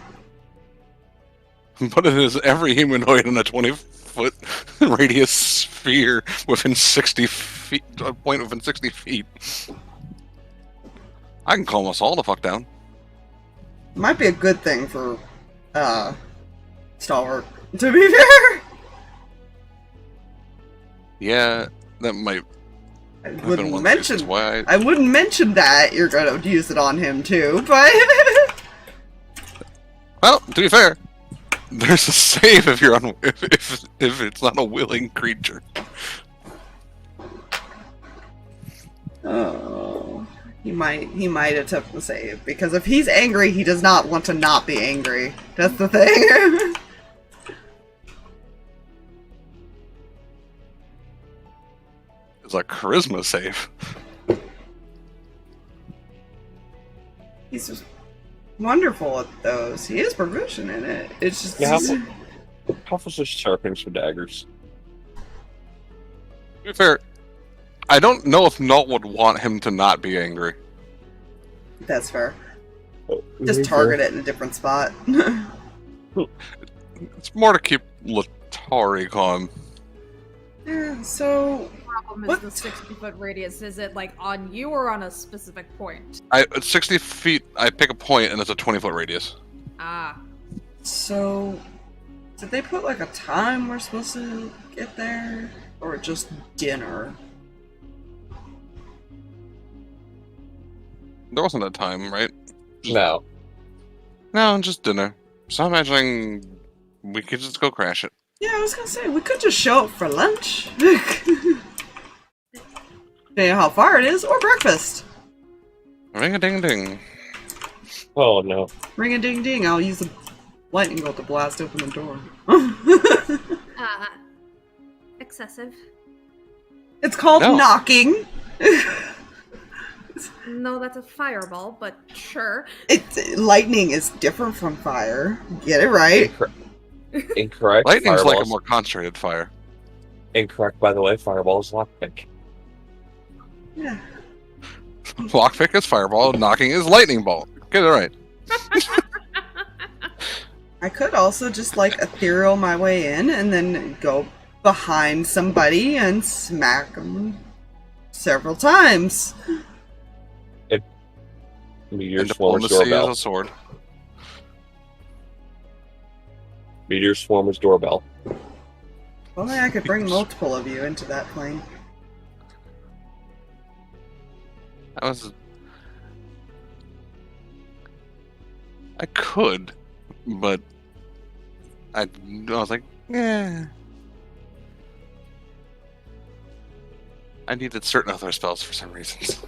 But it is every humanoid in a 20-foot radius sphere within 60 feet, a point within 60 feet. I can calm us all the fuck down. Might be a good thing for, Stalverk, to be fair. Yeah, that might. I wouldn't mention that you're gonna use it on him too, but well, to be fair, there's a save if you're on if it's not a willing creature. oh, he might attempt the save because if he's angry, he does not want to not be angry. That's the thing. It's a charisma save. He's just wonderful at those. He is proficient in it. It's just... Yeah, Huffle's just sharpening some daggers. To be fair, I don't know if Null would want him to not be angry. That's fair. Just target it in a different spot. It's more to keep Letari calm. Yeah, so... Problem is the 60-foot radius. Is it like on you or on a specific point? At 60 feet, I pick a point and it's a 20-foot radius. Ah. So... Did they put like a time we're supposed to get there? Or just dinner? There wasn't a time, right? No. No, just dinner. So I'm imagining we could just go crash it. Yeah, I was gonna say, we could just show up for lunch. Depending on how far it is, or breakfast. Ring-a-ding-ding. Oh no. Ring a ding ding, I'll use the lightning bolt to blast open the door. Excessive. It's called No. knocking. No, that's a fireball, but sure. Lightning is different from fire. Get it right. Incorrect. Lightning's like a Fireballs. more concentrated fire. Incorrect, by the way. Fireball is lockpick. Yeah. Lockpick is fireball, knocking is lightning bolt. Get it right. I could also just like ethereal my way in and then go behind somebody and smack them several times. Meteor And Swarmer's diplomacy is doorbell. a sword. Meteor Swarmer's doorbell. Only I could bring multiple of you into that plane. That was. I could, but I was like, eh. I needed certain other spells for some reasons.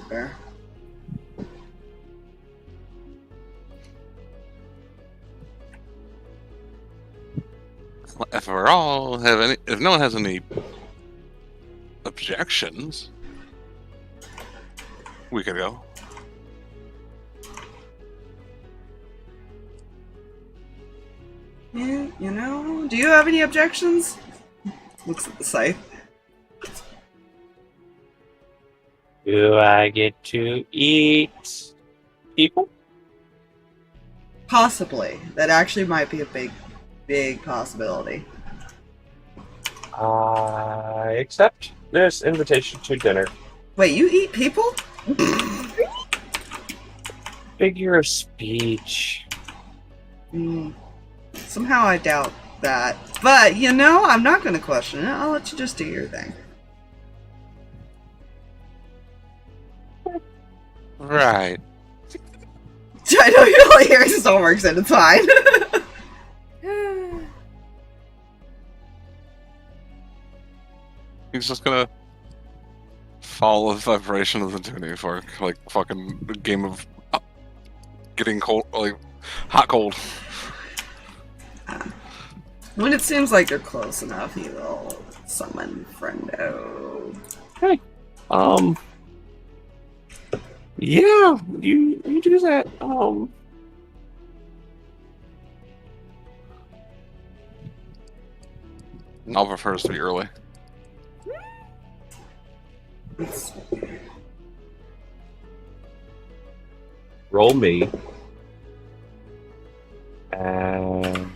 Fair. If we're all have any, if no one has any objections, we could go. Yeah, you know, do you have any objections? Looks at the scythe. Do I get to eat people? Possibly. That actually might be a big possibility. I accept this invitation to dinner. Wait, you eat people? Figure of speech. Somehow I doubt that. But, you know, I'm not going to question it. I'll let you just do your thing. Right. I know you're only hearing Stalverk and it's fine. He's just gonna follow the vibration of the tuning fork, like fucking game of getting cold, like hot cold. When it seems like you're close enough, he will summon Friendo. Hey. Yeah, you do that. I'll prefer us to be early. Roll me. And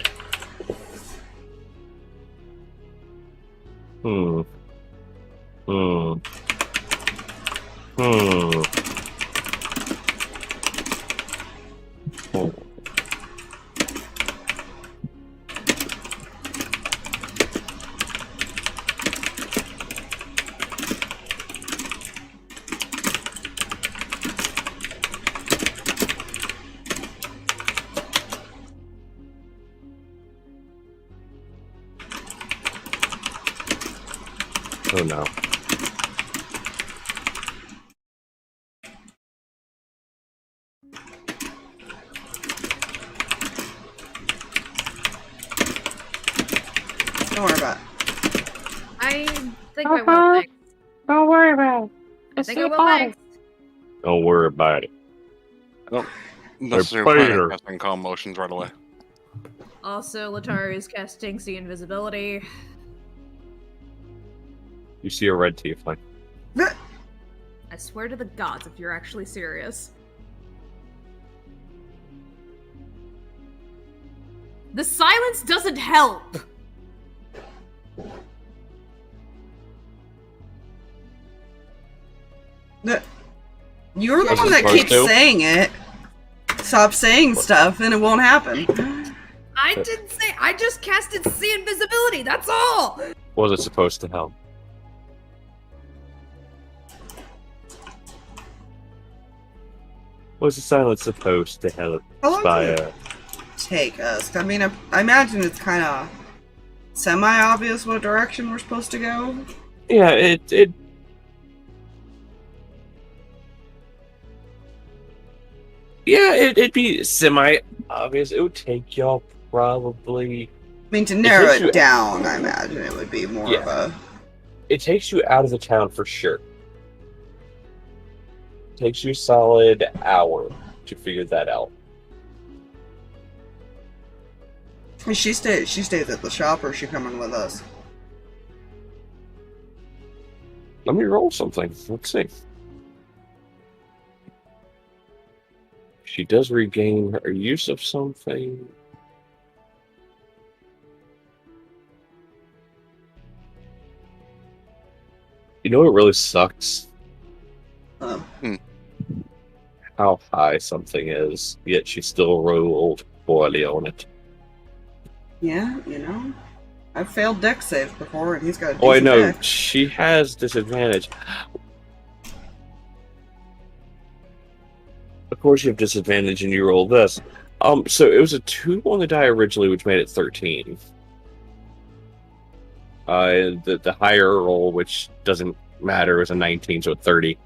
Hmm. Oh no. Don't worry about it. I think I will next. Don't worry about it. I think I will next. Don't worry about it. I don't necessarily plan Peter. on casting calm motions right away. Also, Letari is casting See Invisibility. You see a red tiefling. I swear to the gods if you're actually serious. The silence doesn't help! You're the As one that opposed keeps to? saying it. Stop saying stuff and it won't happen. I didn't say- I just casted See Invisibility, that's all! Was it supposed to help? Was the silence supposed to help How long did Spire? it take us? I mean, I imagine it's kind of semi-obvious what direction we're supposed to go. Yeah, it. Yeah, it'd be semi obvious. It would take y'all probably. I mean, to narrow takes you- it down, I imagine it would be more of a. It takes you out of the town for sure. Takes you a solid hour to figure that out. She stays at the shop, or is she coming with us? Let me roll something. Let's see. She does regain her use of something. You know what really sucks? How high something is, yet she still rolled poorly on it. Yeah, you know, I've failed dex saves before, and he's got a Oh, I decent know. dex. She has disadvantage. Of course you have disadvantage and you roll this. So it was a 2 on the die originally, which made it 13. The higher roll, which doesn't matter, is a 19, so a 30.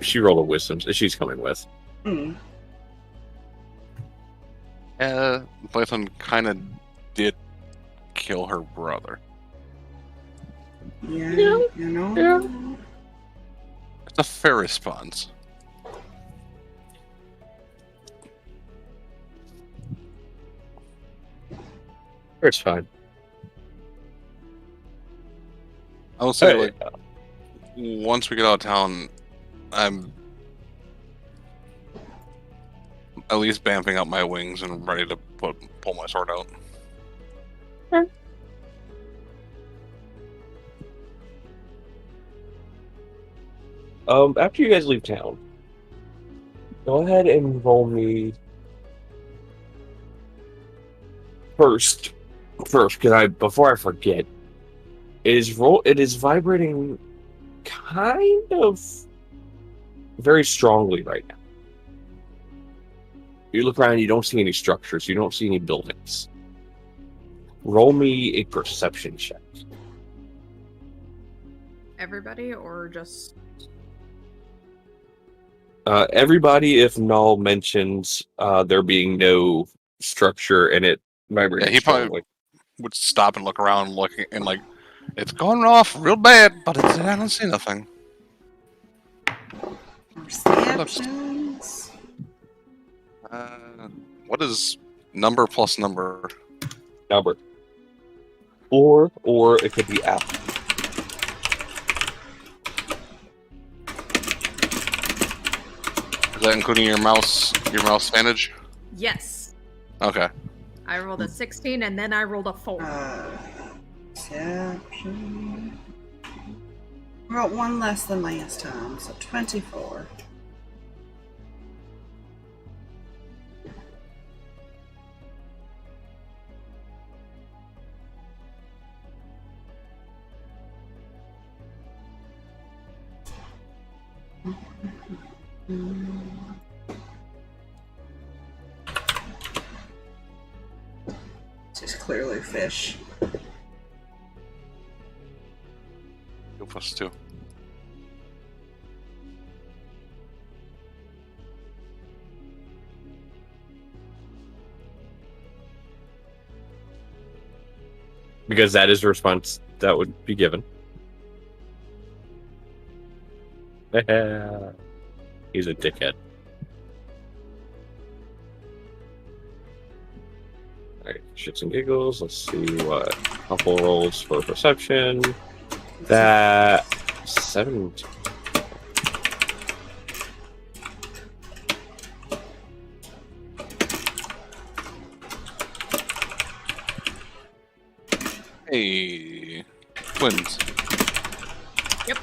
She rolled a wisdom. She's coming with. Hmm. Blython kind of did kill her brother. Yeah, Yeah, you know. yeah. It's a fair response. It's fine. I will say, Hey. like, once we get out of town, I'm at least vamping out my wings and ready to pull my sword out. After you guys leave town, go ahead and roll me first, because before I forget, it is vibrating kind of very strongly right now. You look around, you don't see any structures, you don't see any buildings. Roll me a perception check. Everybody, or just Everybody, if Null mentions there being no structure and it vibrating Yeah, he probably strongly. would stop and look around, looking, and like, it's going off real bad, but I don't see nothing. Perceptions. What is number plus number? Number. Or it could be apple. Is that including your mouse vantage? yes. Okay. I rolled a 16 and then I rolled a 4. Perception. I got one less than last time, so 24. This is clearly fish. 2 plus 2. Because that is the response that would be given. He's a dickhead. Alright, shits and giggles. Let's see what Huffle rolls for perception. That 17. Hey, twins. Yep.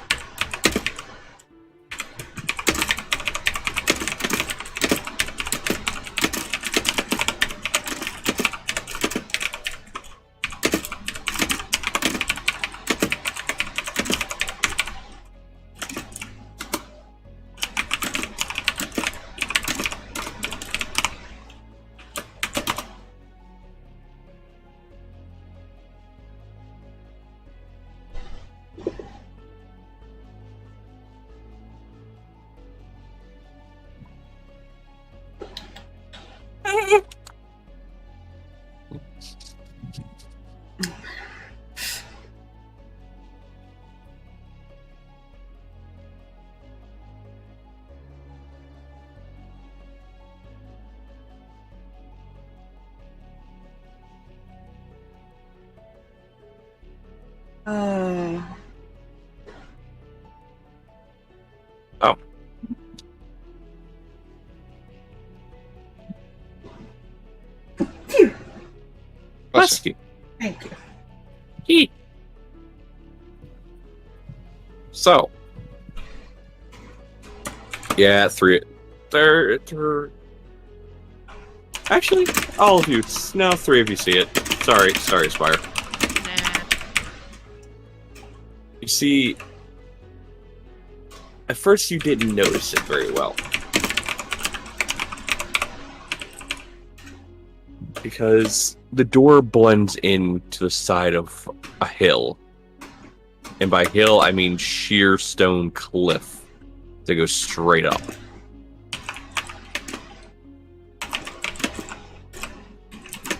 Uh, Oh. Phew. Bless you. Thank you. He. So. Yeah, three. Third. Actually, all of you. No, three of you see it. Sorry, Spire. Nah. You see, at first you didn't notice it very well. Because the door blends into the side of a hill. And by hill, I mean sheer stone cliff that goes straight up.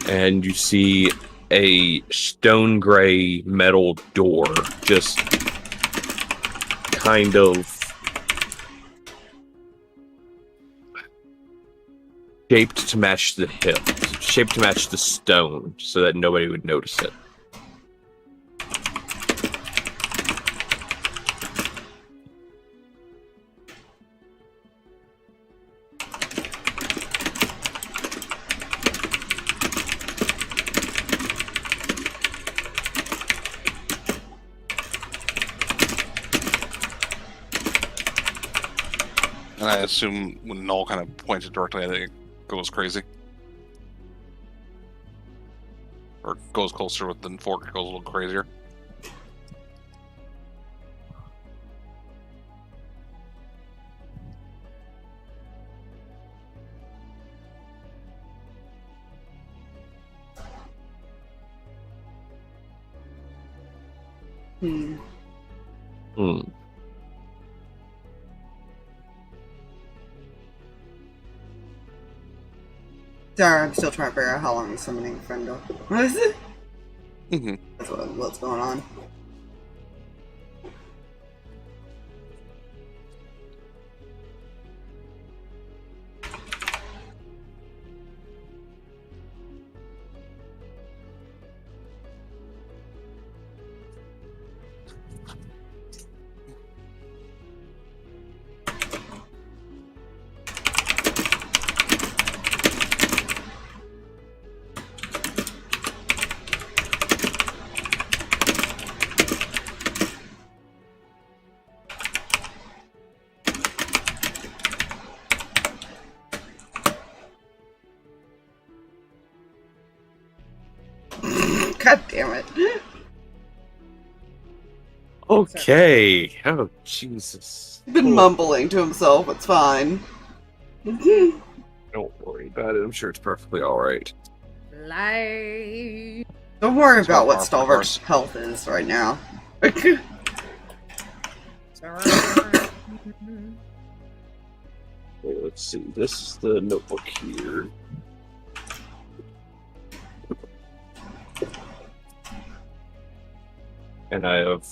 And you see a stone gray metal door just kind of shaped to match the hill, shaped to match the stone so that nobody would notice it. And I assume when Null kind of points it directly at it, it goes crazy. Or goes closer with the fork, it goes a little crazier. Hmm. Sorry, I'm still trying to figure out how long the summoning friend will. What is it? Mm-hmm. That's what's going on. God damn it. Okay. Oh, Jesus. He's been Cool. mumbling to himself, it's fine. Don't worry about it. I'm sure it's perfectly alright. Lie. Don't worry That's about what what our Stalverk's health is right now. Wait, let's see. This is the notebook here. And I have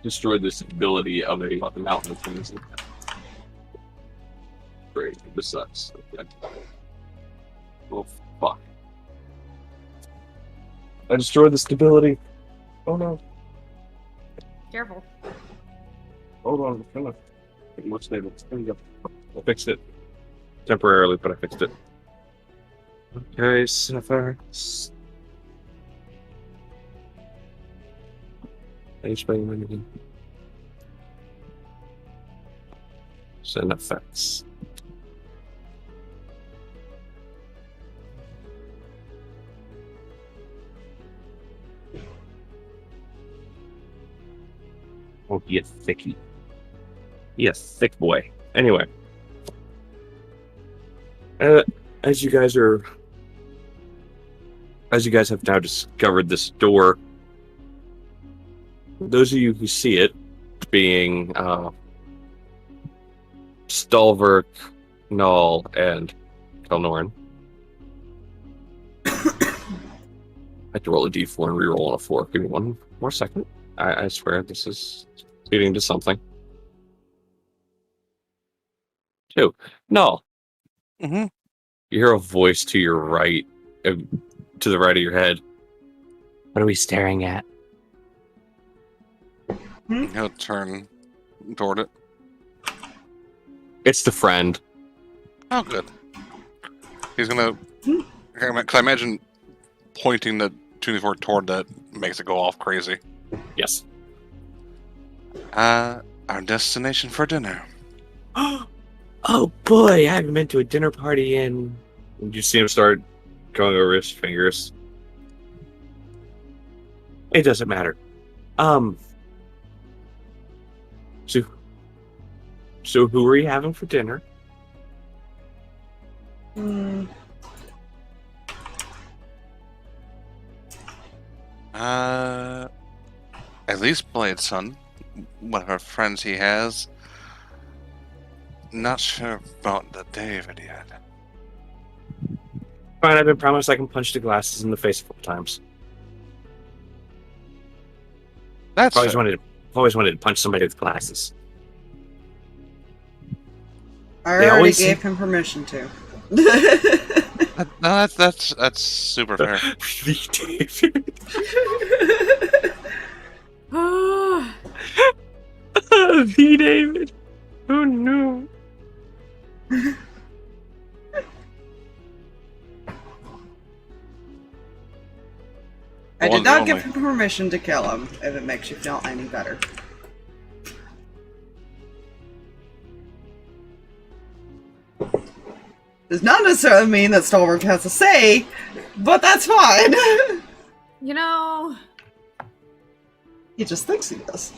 destroyed this ability of a mountain of things. Great. This sucks. Oh, fuck. I destroyed the stability. Oh no. Careful. Hold on. I'm gonna get more stable. There you go. I fixed it. Temporarily, but I fixed it. Okay, Sapphire. Anything. Send effects. Oh, you thicky. You thick boy. Anyway. As you guys have now discovered this door, those of you who see it, being Stalverk, Null, and Kelnorn. I have to roll a d4 and reroll on a 4. Give me one more second. I swear this is leading to something. 2. Null. Mm-hmm. You hear a voice to your right, to the right of your head. What are we staring at? He'll turn toward it. It's the friend. Oh, good. He's gonna. Because I imagine pointing the 24 toward that makes it go off crazy. Yes. Our destination for dinner. Oh boy, I haven't been to a dinner party in. And you see him start going over his fingers. It doesn't matter. So who are you having for dinner? At least Blade's son. Whatever friends he has. Not sure about the David yet. Fine, I've been promised I can punch the glasses in the face a couple times. That's I've always wanted to punch somebody with glasses. I They already always gave him permission to. No, that's super fair. David. The David. Oh no. I did not give him permission to kill him, if it makes you feel any better. Does not necessarily mean that Stalverk has a say, but that's fine. You know... He just thinks he does.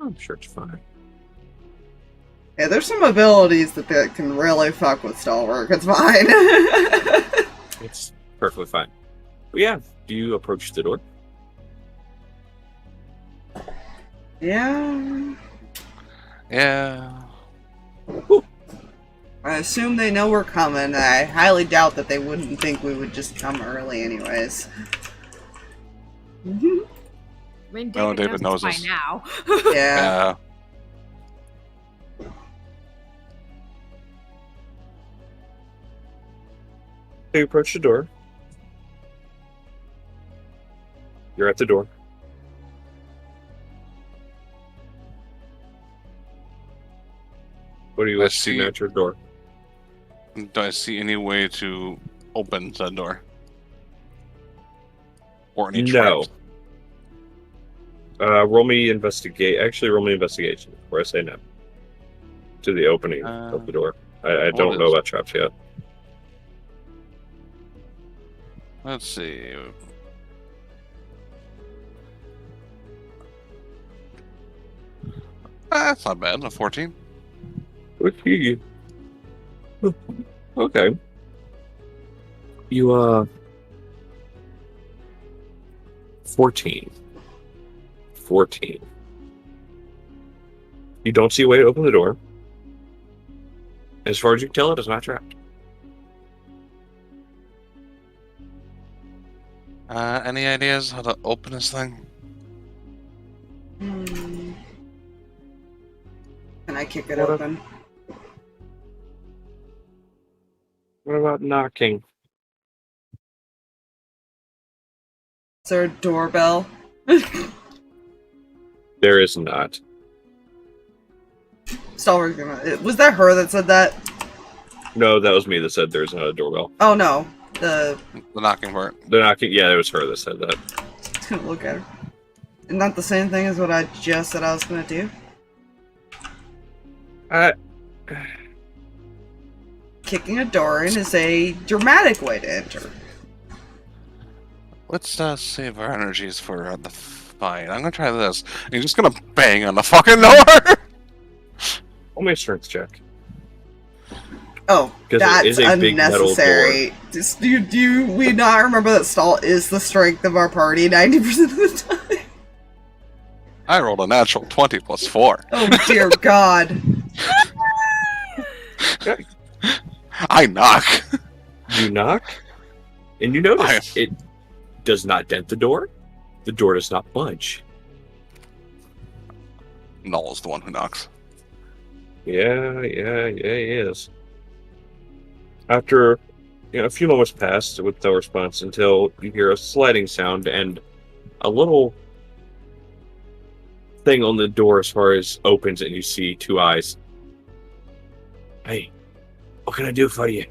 I'm sure it's fine. Yeah, there's some abilities that can really fuck with Stalverk. It's fine. It's perfectly fine. But yeah, do you approach the door? Yeah. Yeah. I assume they know we're coming. I highly doubt that they wouldn't think we would just come early anyways. I mean, David knows by us. now. Yeah. You approach the door. You're at the door. What do you see at your door? Do I see any way to open the door? Or any traps? Roll me investigate. Actually, roll me investigation before I say no. To the opening of the door. I don't know about traps yet. Let's see. That's not bad. A 14. Okay. You 14. You don't see a way to open the door. As far as you can tell, it is not trapped. Any ideas how to open this thing? Can I kick it open? What about knocking? Is there a doorbell? There is not. Stalverk, was that her that said that? No, that was me that said there's not a doorbell. Oh no, the knocking part. The knocking, yeah, it was her that said that. Just gonna look at her. Isn't that the same thing as what I just said I was gonna do? Kicking a door in is a dramatic way to enter. Let's save our energies for the fight. I'm gonna try this. You're just gonna bang on the fucking door. Only a strength check. Oh, that's a big unnecessary. Do we not remember that Stall is the strength of our party 90% of the time? I rolled a natural 20 plus 4. Oh dear God. I knock. You knock, and you notice it does not dent the door. The door does not budge. Null is the one who knocks. Yeah, he is. After a few moments pass with no response until you hear a sliding sound and a little thing on the door as far as opens and you see two eyes. Hey, what can I do for you?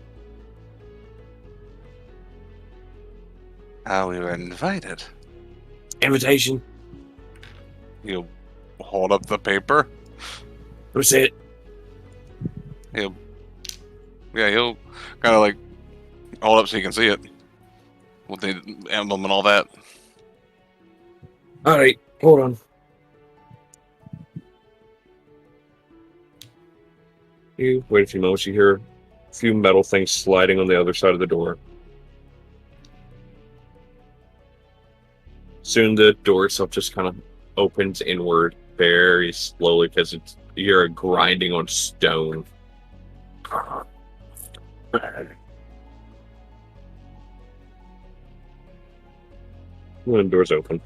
We were invited. Invitation? He'll hold up the paper. What's it? He'll kind of like hold up so you can see it with the emblem and all that. All right, hold on. You wait a few moments. You hear a few metal things sliding on the other side of the door. Soon the door itself just kind of opens inward very slowly because you're a grinding on stone. When the door's open.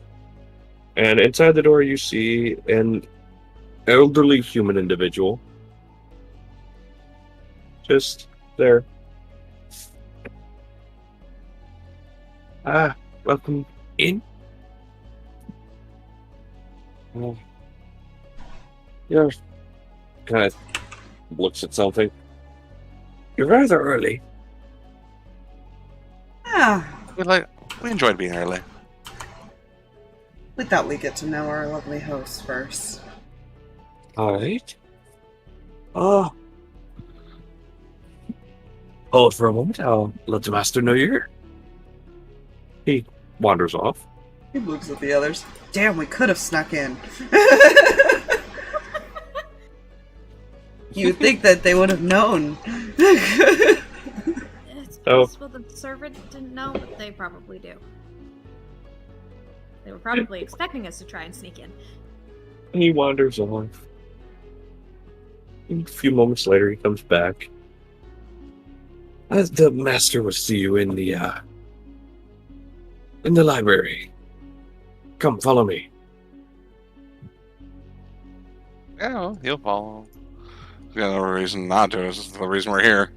And inside the door you see an elderly human individual. Just there. Welcome in. Yeah, kind of looks at something. You're rather early. Yeah. We enjoyed being early. We thought we'd get to know our lovely host first. All right. Hold for a moment. I'll let the master know you're here. He wanders off. He looks at the others. Damn, we could have snuck in. You'd think that they would have known. It's Oh. possible the servant didn't know, but they probably do. They were probably expecting us to try and sneak in. He wanders off. A few moments later, he comes back. The master will see you in the library. Come, follow me. Yeah, well, he'll follow. There's got no reason not to. This is the reason we're here.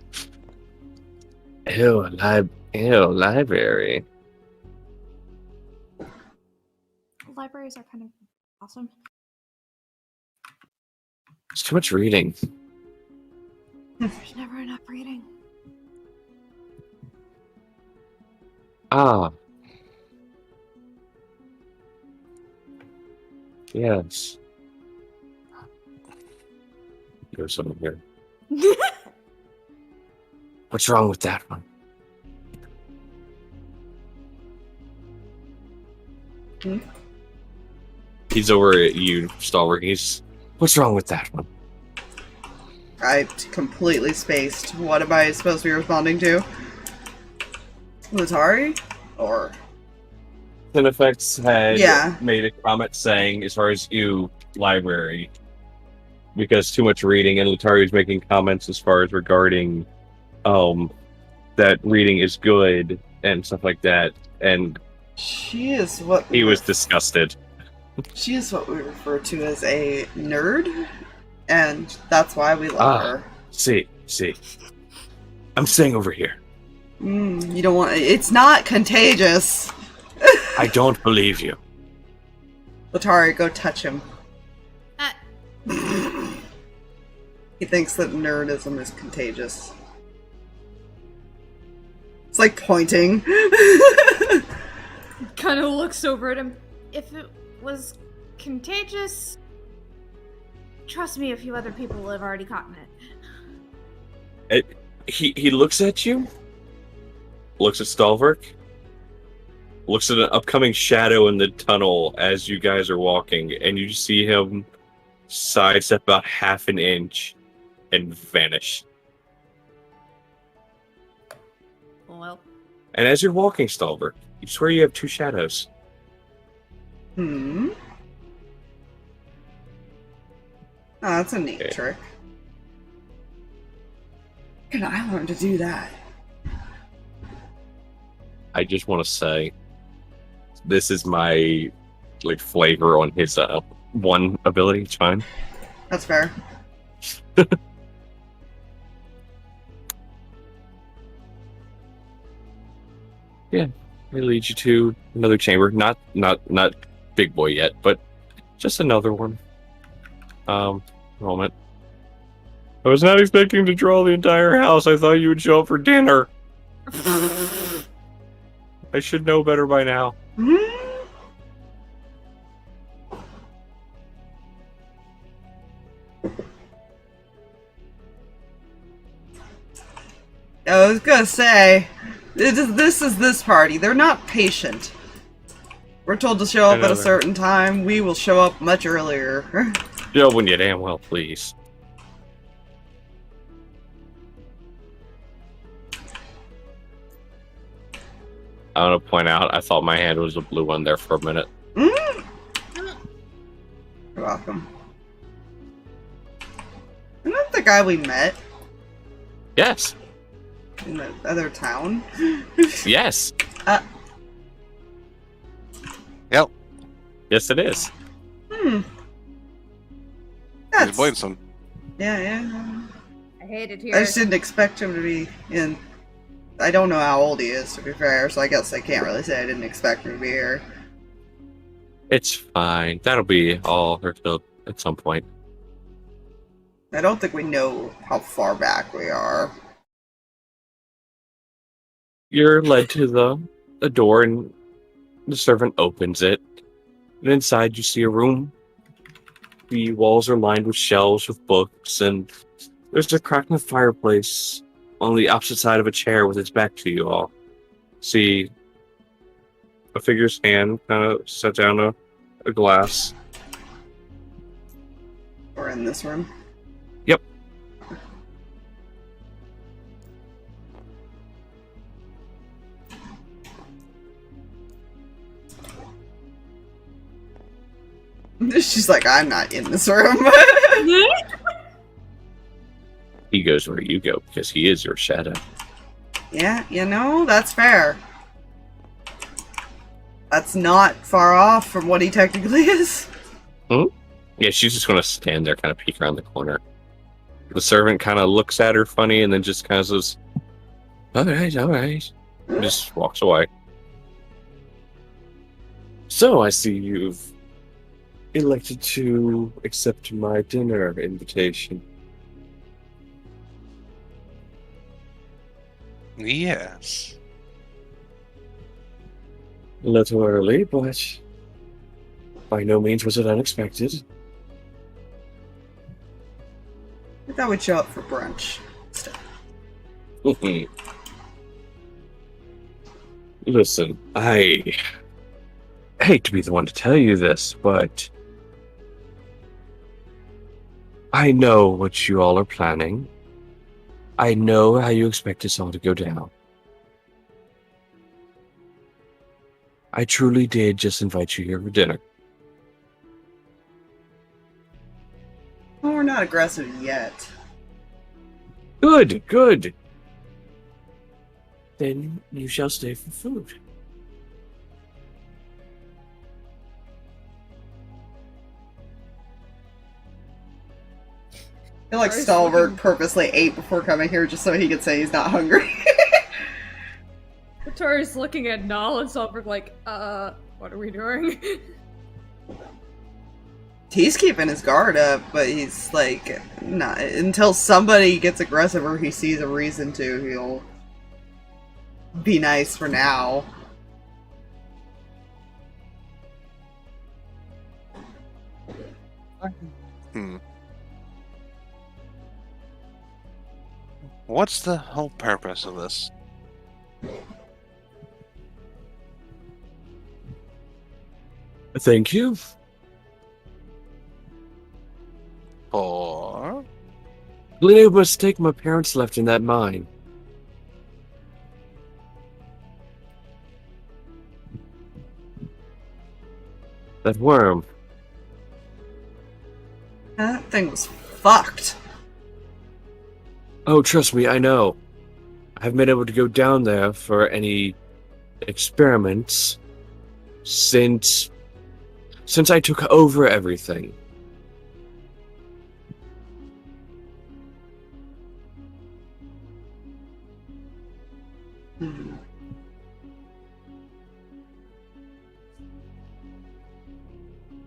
Library. Libraries are kind of awesome. It's too much reading. There's never enough reading. Ah. Yes. There's something here. What's wrong with that one? He's over at you, Stalverk. What's wrong with that one? I completely spaced. What am I supposed to be responding to? Letari? Or... Cinefex had Yeah. made a comment saying, as far as you, library, because too much reading, and Letari was making comments as far as regarding that reading is good and stuff like that, and She is what he was disgusted. She is what we refer to as a nerd, and that's why we love her. See. I'm staying over here. You don't want... It's not contagious! I don't believe you. Letari, go touch him. Uh, He thinks that nerdism is contagious. It's like pointing. kind of looks over at him. If it was contagious, trust me, a few other people have already gotten it. He looks at you, looks at Stalverk, looks at an upcoming shadow in the tunnel as you guys are walking, and you see him sidestep about half an inch and vanish. Well, And as you're walking, Stalverk, you swear you have two shadows. Oh, that's a neat trick. Can I learn to do that? I just want to say, this is my flavor on his one ability. It's fine. That's fair. Yeah, it leads you to another chamber. Not big boy yet, but just another one. Moment. I was not expecting to draw the entire house. I thought you would show up for dinner. I should know better by now. I was gonna say, this is this party. They're not patient. We're told to show up at a certain time. We will show up much earlier. Show when you damn well please. I want to point out, I thought my hand was a blue one there for a minute. You're welcome. Isn't that the guy we met Yes. in the other town? Yes. Yep. Yes, it is. He's That's, bladesome. yeah. I hate it here. I just didn't expect him to be in. I don't know how old he is, to be fair, so I guess I can't really say I didn't expect him to be here. It's fine. That'll be all revealed at some point. I don't think we know how far back we are. You're led to the door, and the servant opens it. And inside, you see a room. The walls are lined with shelves with books, and there's a crack in the fireplace on the opposite side of a chair with its back to you all. See a figure's hand kind of set down a glass. We're in this room. Yep. She's like, I'm not in this room. He goes where you go because he is your shadow. Yeah, you know, that's fair. That's not far off from what he technically is. Yeah, she's just going to stand there, kind of peek around the corner. The servant kind of looks at her funny and then just kind of says, all right. And just walks away. So I see you've elected to accept my dinner invitation. Yes. A little early, but by no means was it unexpected. I thought we'd show up for brunch. Listen, I hate to be the one to tell you this, but I know what you all are planning. I know how you expect this all to go down. I truly did just invite you here for dinner. Well, we're not aggressive yet. Good. Then you shall stay for food. I feel like Stalverk purposely ate before coming here just so he could say he's not hungry. Letari's looking at Null and Stalverk like, what are we doing? He's keeping his guard up, but he's like, not until somebody gets aggressive or he sees a reason to, he'll be nice for now. What's the whole purpose of this? Thank you. For? Been able to mistake my parents left in that mine. That worm. That thing was fucked. Oh, trust me, I know. I haven't been able to go down there for any experiments since I took over everything.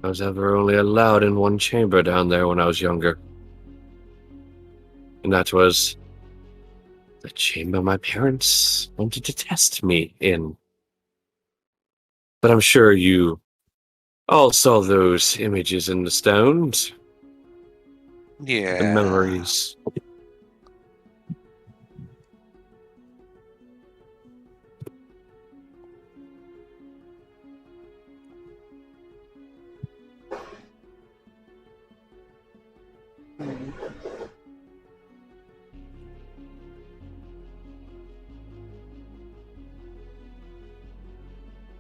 I was ever only allowed in one chamber down there when I was younger. And that was the chamber my parents wanted to test me in. But I'm sure you all saw those images in the stones. Yeah. The memories.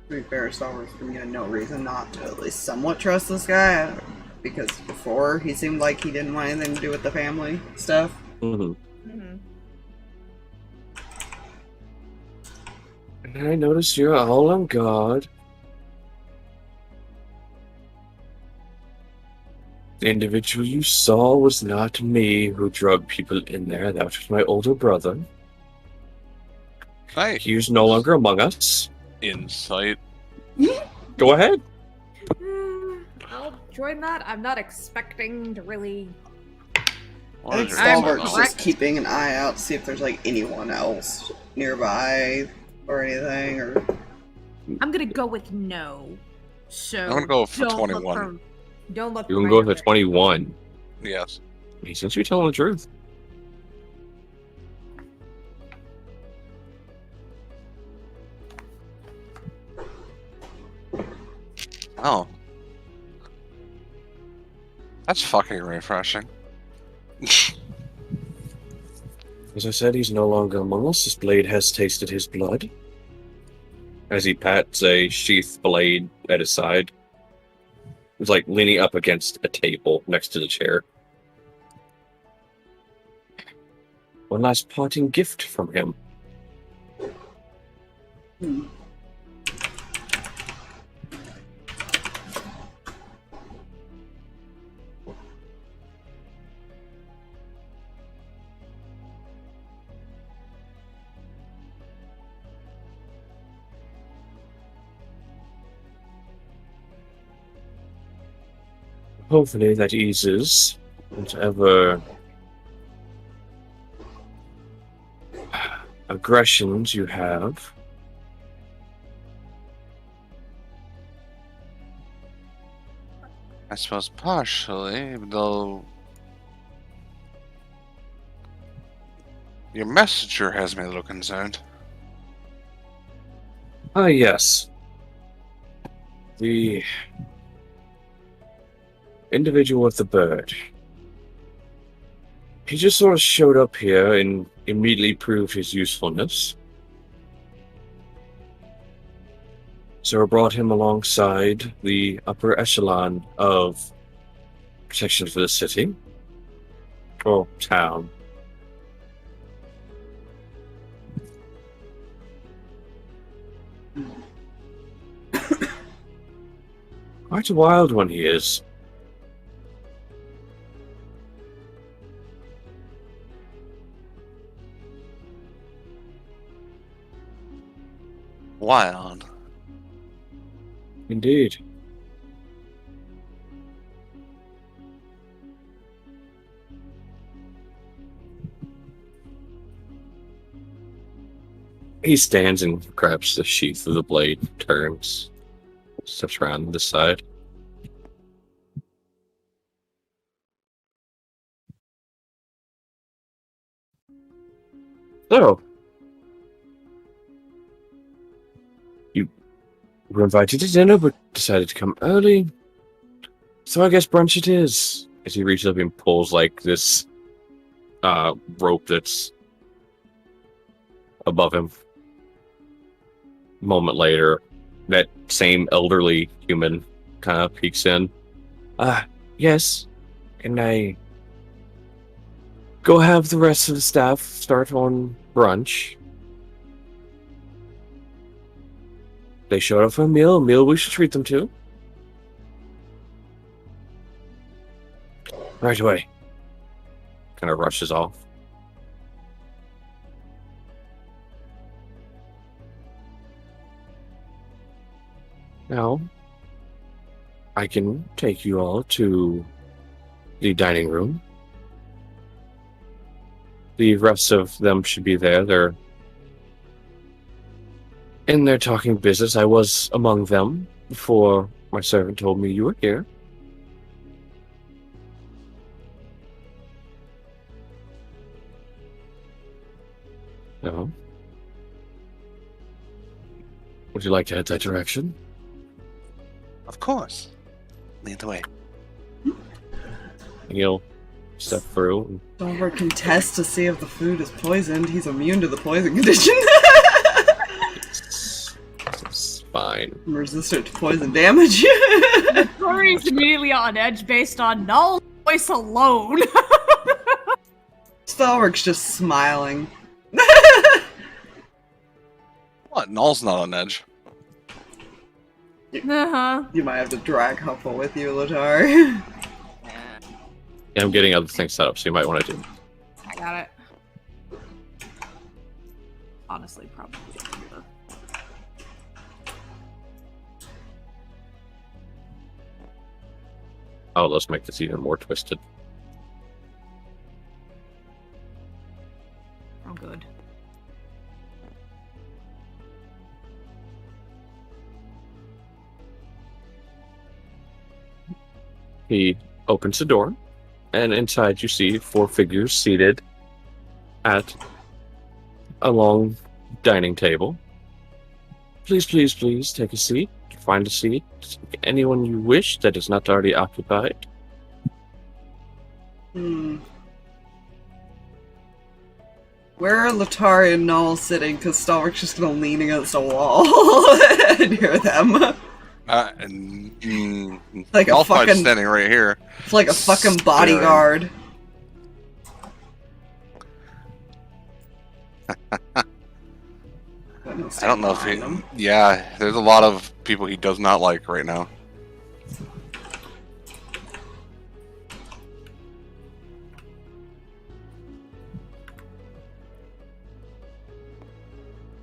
To be fair, Stalverk's been given no reason not to at least somewhat trust this guy, because before he seemed like he didn't want anything to do with the family stuff. Mm-hmm. Mm-hmm. And I noticed you're all on guard. The individual you saw was not me who drugged people in there. That was my older brother. Hey, He is no longer among us. insight. Go ahead. I'll join that. I'm not expecting to really. What I think is your I'm Stalverk's correct. just keeping an eye out to see if there's like anyone else nearby or anything, or I'm gonna go with no. So I'm gonna go for don't look 21. Don't look. You for can my go with number. a 21. Yes. Since you're telling the truth. Oh. That's fucking refreshing. As I said, he's no longer among us. His blade has tasted his blood. As he pats a sheath blade at his side. He's like leaning up against a table next to the chair. One last parting gift from him. Hopefully that eases whatever aggressions you have. I suppose partially, though. Your messenger has me a little concerned. Ah, yes. The individual with the bird. He just sort of showed up here and immediately proved his usefulness. So I brought him alongside the upper echelon of protection for the city. Or town. Quite a wild one he is. Wild. Indeed. He stands and grabs the sheath of the blade, turns, steps around the side. So, you were invited to dinner, but decided to come early. So I guess brunch it is. As he reaches up and pulls like this rope that's above him. A moment later, that same elderly human kind of peeks in. Yes. Can I go have the rest of the staff start on brunch? They showed up for a meal we should treat them to. Right away. Kind of rushes off. Now, I can take you all to the dining room. The rest of them should be there. They're in there talking business. I was among them before my servant told me you were here. No. Would you like to head that direction? Of course. Lead the way. And you'll step through. Stalverk can test to see if the food is poisoned. He's immune to the poison condition. It's fine. I'm resistant to poison damage. Tori's immediately on edge based on Null's voice alone. Stalverk's just smiling. What? Null's not on edge. Uh-huh. You might have to drag Huffle with you, Letari. Yeah, I'm getting other things set up, so you might want to do. I got it. Honestly, probably. Oh, let's make this even more twisted. Oh, good. He opens the door, and inside you see 4 figures seated at a long dining table. Please, please, please take a seat. Find a seat. Anyone you wish that is not already occupied. Where are Letari and Null sitting? Because Stalverk's just gonna lean against a wall and hear them. Like a Alphide's fucking, standing right here. it's like a fucking bodyguard. I don't know if he... Yeah, there's a lot of people he does not like right now.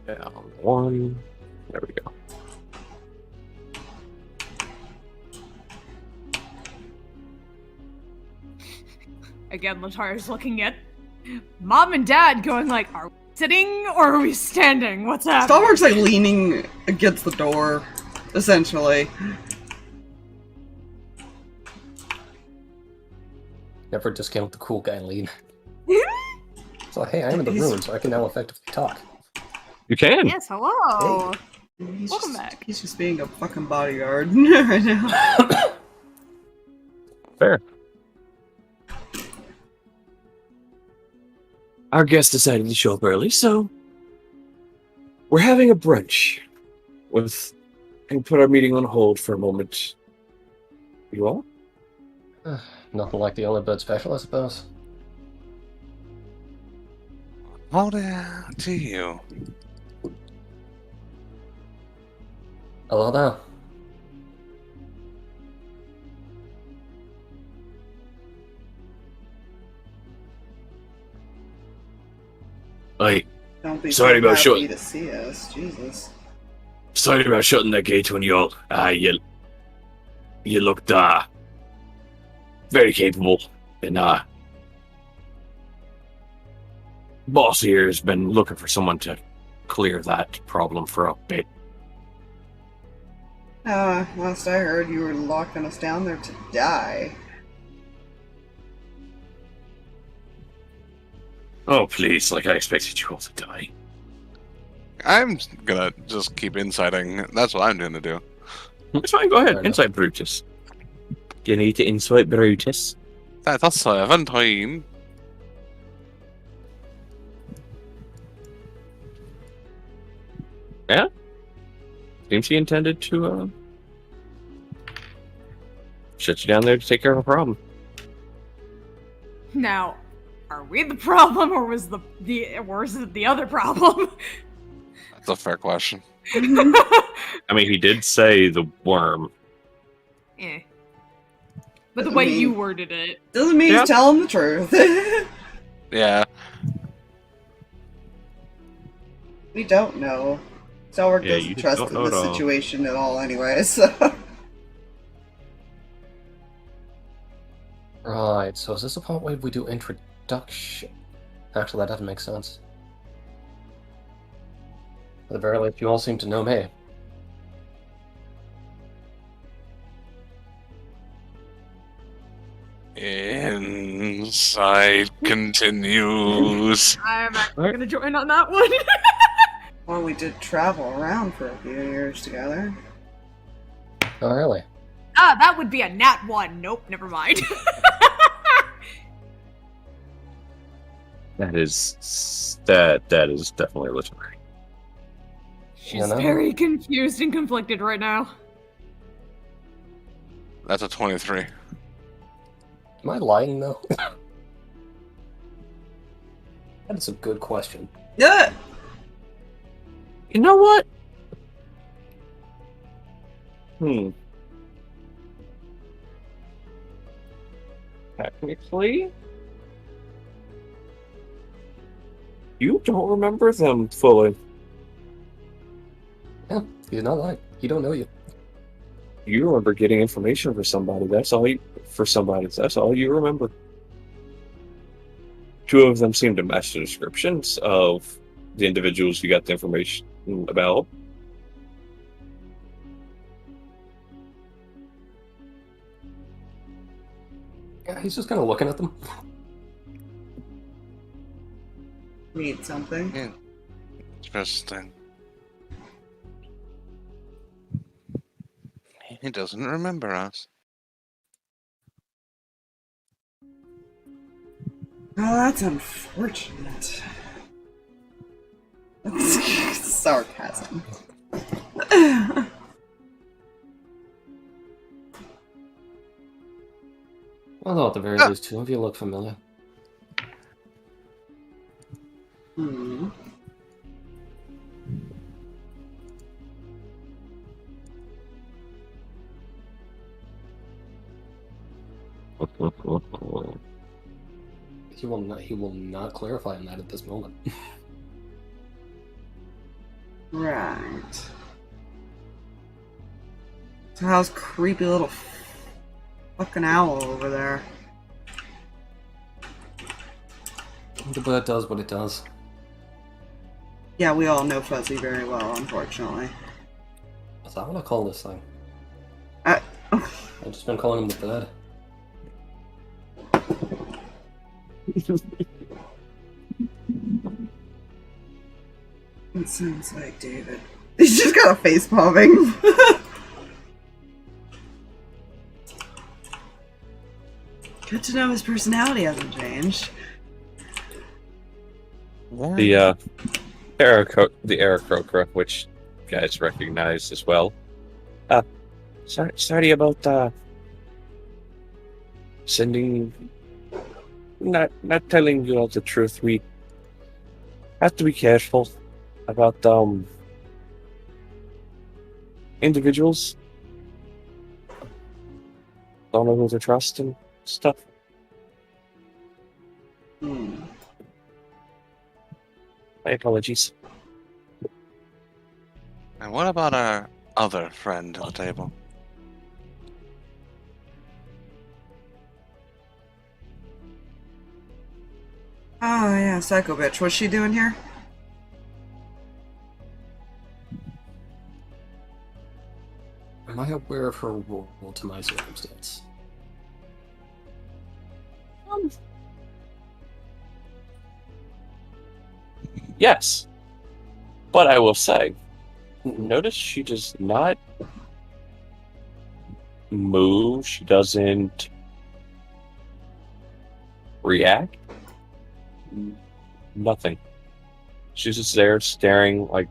Down 1. There we go. Again, Letari's looking at Mom and Dad going like, are we sitting or are we standing? What's happening? Stalverk's like leaning against the door, essentially. Never discount the cool guy lead. So, hey, I'm in the room, so I can now effectively talk. You can. Yes, hello. He's Welcome just, back. He's just being a fucking bodyguard right now. Fair. Our guest decided to show up early, so we're having a brunch and put our meeting on hold for a moment. You all? Nothing like the early bird special, I suppose. How to you? Hello there. Hey, Don't be Sorry so about happy showing. to see us, Jesus. sorry about shutting that gate when you all. You looked very capable, and boss here has been looking for someone to clear that problem for a bit. Last I heard, you were locking us down there to die. Oh please, like I expected you all to die. I'm gonna just keep inciting. That's what I'm going to do. It's fine, go Fair ahead. enough. Insight Brutus. You need to insight Brutus. That's 17. Yeah? Seems he intended to shut you down there to take care of a problem. Now, are we the problem or was it the other problem? That's a fair question. I mean, he did say the worm. Eh. But the Doesn't way mean- you worded it. Doesn't mean Yeah. he's telling the truth. Yeah. We don't know. Stalverk Yeah, doesn't you trust don't in know this at all. situation at all anyway, so... Right, so is this the part where we do introduction? Actually, that doesn't make sense. At the very least, you all seem to know me. Inside continues. I'm actually gonna join on that one. Well, we did travel around for a few years together. Oh, really? Ah, that would be a nat 1. Nope, never mind. That is definitely Letari. She's You know? very confused and conflicted right now. That's a 23. Am I lying, though? That is a good question. Yeah. You know what? Technically, you don't remember them fully. Yeah, he's not lying. He don't know you. You remember getting information for somebody. That's all you remember. Two of them seem to match the descriptions of the individuals you got the information about. Yeah, he's just kind of looking at them. Need something? Interesting. He doesn't remember us. Oh, that's unfortunate. Sarcasm. Although at the very least, two of you look familiar. Hmm. He will not clarify on that at this moment. Right. So how's creepy little fucking owl over there? The bird does what it does. Yeah, we all know Fuzzy very well, unfortunately. Is that what I call this thing? I... I've just been calling him the bird. It sounds like David. He's just got a face palming. Good to know his personality hasn't changed. The Aarakocra, which you guys recognize as well. Sorry about sending, not telling you all the truth. We have to be careful about individuals. Don't know who to trust and stuff. Hmm. My apologies. And what about our other friend at the table? Oh yeah, psycho bitch. What's she doing here? Am I aware of her role to my circumstance? Yes. But I will say, notice she does not move. She doesn't react. Nothing. She's just there staring, like,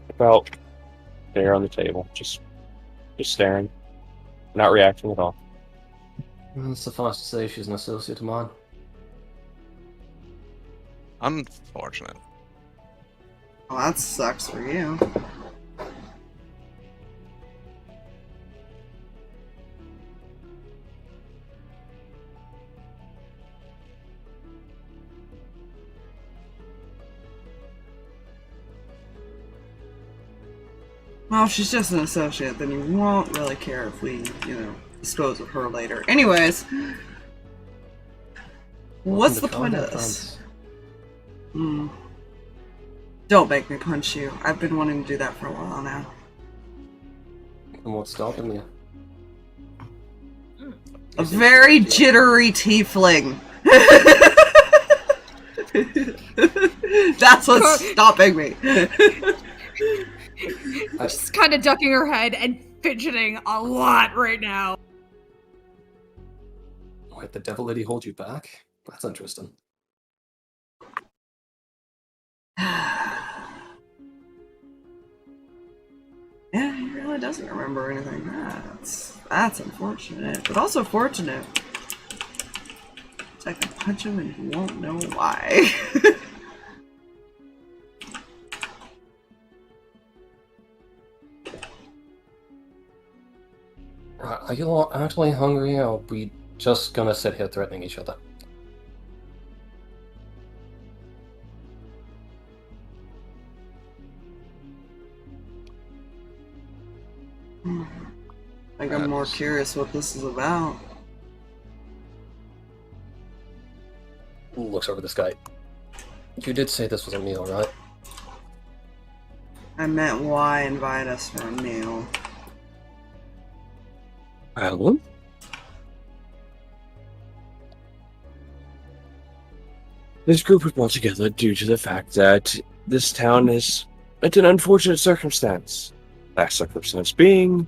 about there on the table. Just staring. Not reacting at all. Well, suffice to say, she's an associate of mine. Unfortunate. Oh, that sucks for you. Well, if she's just an associate, then you won't really care if we, dispose of her later. Anyways, What's the point of this? Don't make me punch you. I've been wanting to do that for a while now. And what's stopping you? A very jittery tiefling. That's what's stopping me. She's kind of ducking her head and fidgeting a lot right now. Wait, the devil lady hold you back? That's interesting. Yeah, he really doesn't remember anything. That's unfortunate, but also fortunate. So I can punch him and he won't know why. Are you all actually hungry, or are we just gonna sit here threatening each other? I think I'm more curious what this is about. Looks over this guy. You did say this was a meal, right? I meant why invite us for a meal? Well, this group was brought together due to the fact that this town is at an unfortunate circumstance. That circumstance being,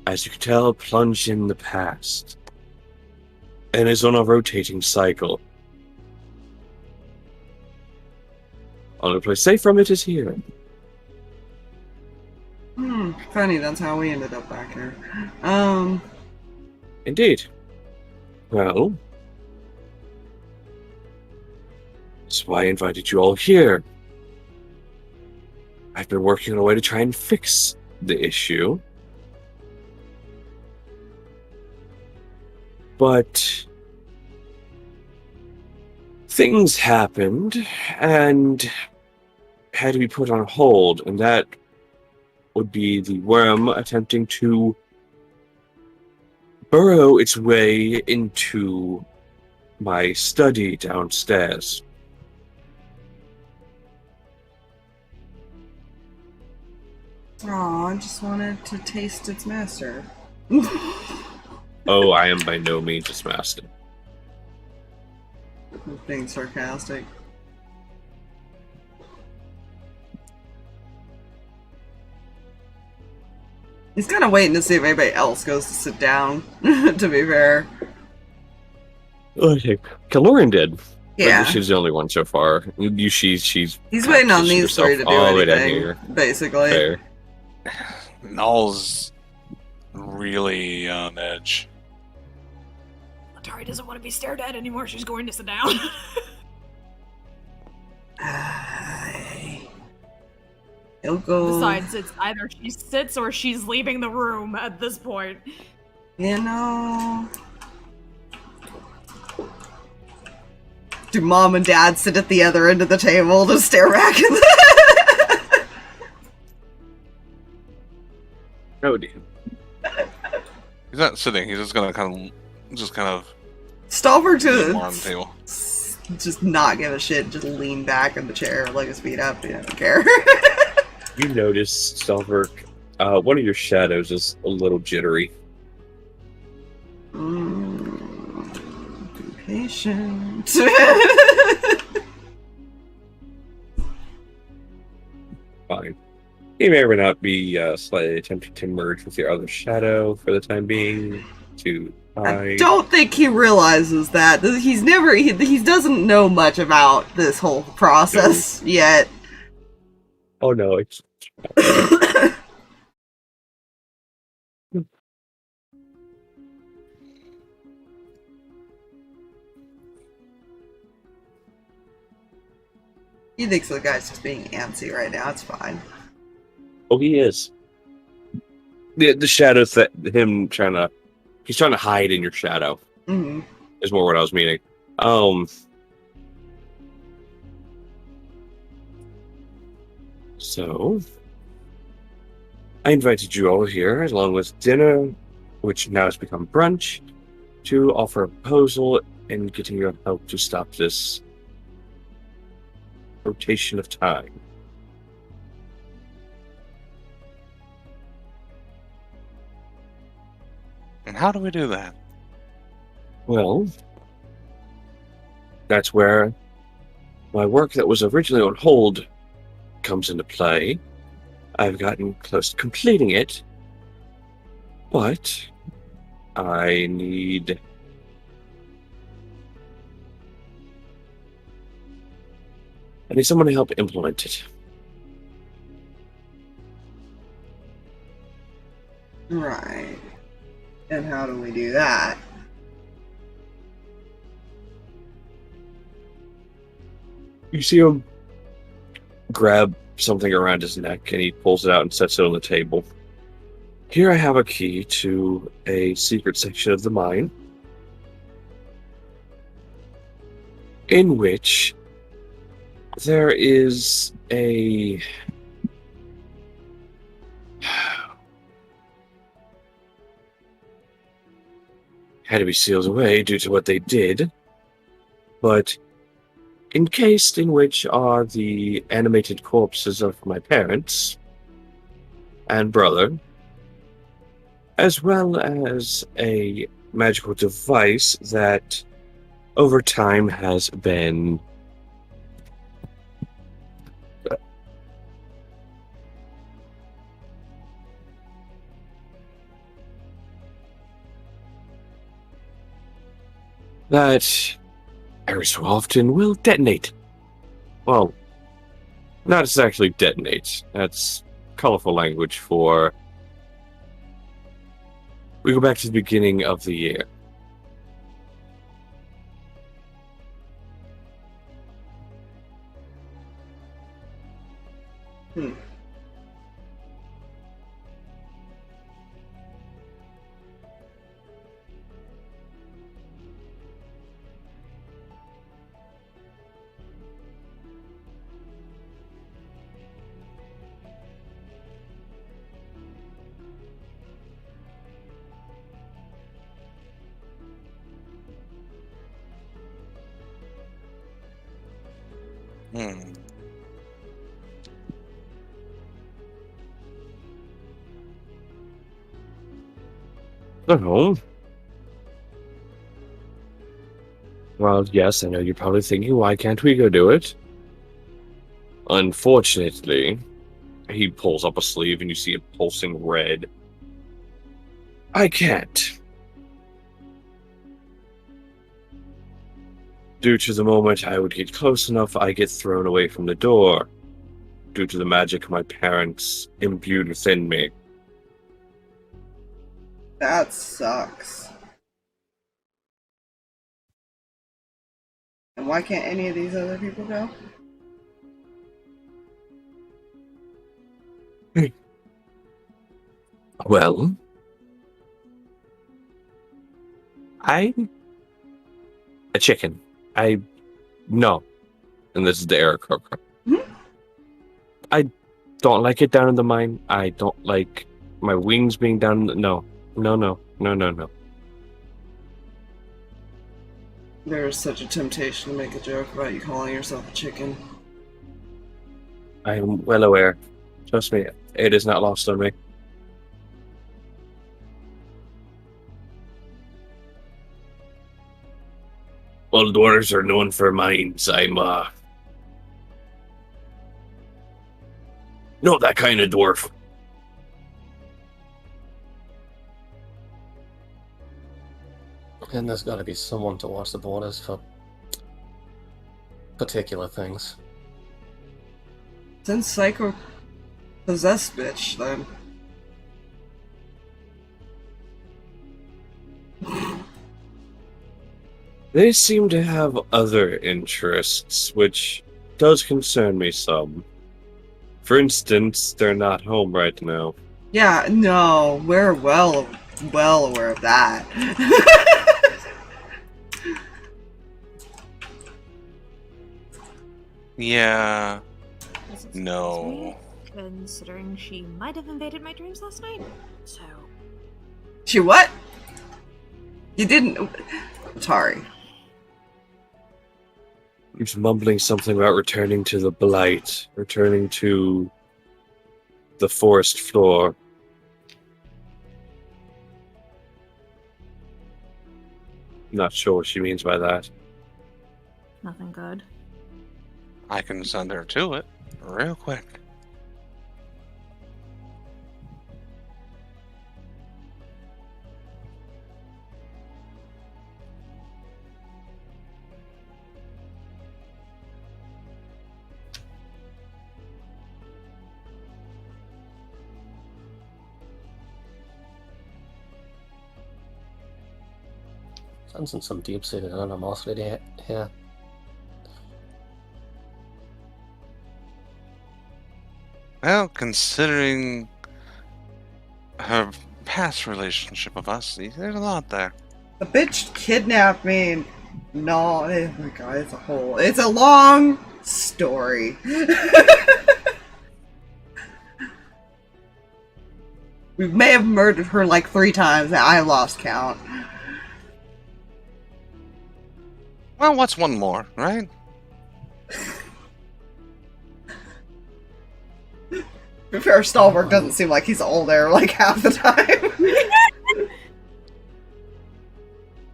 as you can tell, plunged in the past, and is on a rotating cycle. Only place safe from it is here. Funny, that's how we ended up back here. Indeed. Well, that's why I invited you all here. I've been working on a way to try and fix the issue. But things happened and had to be put on hold, and that would be the worm attempting to burrow its way into my study downstairs. Aw, I just wanted to taste its master. Oh, I am by no means its master. Being sarcastic. He's kind of waiting to see if anybody else goes to sit down, to be fair. Okay, Kaloran did. Yeah. But she's the only one so far. She's He's waiting on these herself three to do all the way down anything, here. basically. Fair. Null's really on edge. Letari doesn't want to be stared at anymore. She's going to sit down. He'll go. Besides, it's either she sits or she's leaving the room at this point. You know. Do mom and dad sit at the other end of the table to stare back at the Oh dear. He's not sitting. He's just gonna kind of Stalverk on the table. just not give a shit, just lean back in the chair, leg his feet up, he doesn't care. You notice, Stalverk, one of your shadows is a little jittery. Be patient. Fine. He may or may not be slightly attempting to merge with your other shadow for the time being. I don't think he realizes that. He doesn't know much about this whole process yet. Oh no, it's... He thinks the guy's just being antsy right now, it's fine. Oh, he is. The shadow's that him trying to... He's trying to hide in your shadow. Mm-hmm. Is more what I was meaning. So... I invited you all here, along with dinner, which now has become brunch, to offer a proposal in getting your help to stop this rotation of time. And how do we do that? Well, that's where my work that was originally on hold comes into play. I've gotten close to completing it, but I need someone to help implement it. Right. And how do we do that? You see him grab something around his neck, and he pulls it out and sets it on the table. Here I have a key to a secret section of the mine, in which there is a... had to be sealed away due to what they did, but encased in which are the animated corpses of my parents and brother, as well as a magical device that over time has been that every so often will detonate. Well, not exactly detonate. That's colorful language for... We go back to the beginning of the year. So, well, yes, I know you're probably thinking, why can't we go do it? Unfortunately, he pulls up a sleeve and you see it pulsing red. I can't. Due to the moment I would get close enough, I get thrown away from the door, due to the magic my parents imbued within me. That sucks. And why can't any of these other people go? Well, I'm a chicken. No. And this is the error croaker. I don't like it down in the mine. I don't like my wings being down. No. There is such a temptation to make a joke about you calling yourself a chicken. I am well aware. Trust me, it is not lost on me. Well, dwarves are known for mines. I'm, not that kind of dwarf. And there's gotta be someone to watch the borders for particular things. Then psycho possessed bitch, then. They seem to have other interests, which does concern me some. For instance, they're not home right now. Yeah, no, we're well aware of that. Yeah. Doesn't surprise No. me, considering she might have invaded my dreams last night. So. She what? You didn't. Letari. He was mumbling something about returning to the blight, returning to the forest floor. Not sure what she means by that. Nothing good. I can send her to it real quick. Sensing some deep-seated animosity here. Well, considering her past relationship with us, there's a lot there. The bitch kidnapped me. And no, oh my god, it's a long story. We may have murdered her like 3 times. I lost count. Well, what's one more, right? To be fair, Stalverk doesn't seem like he's older like half the time.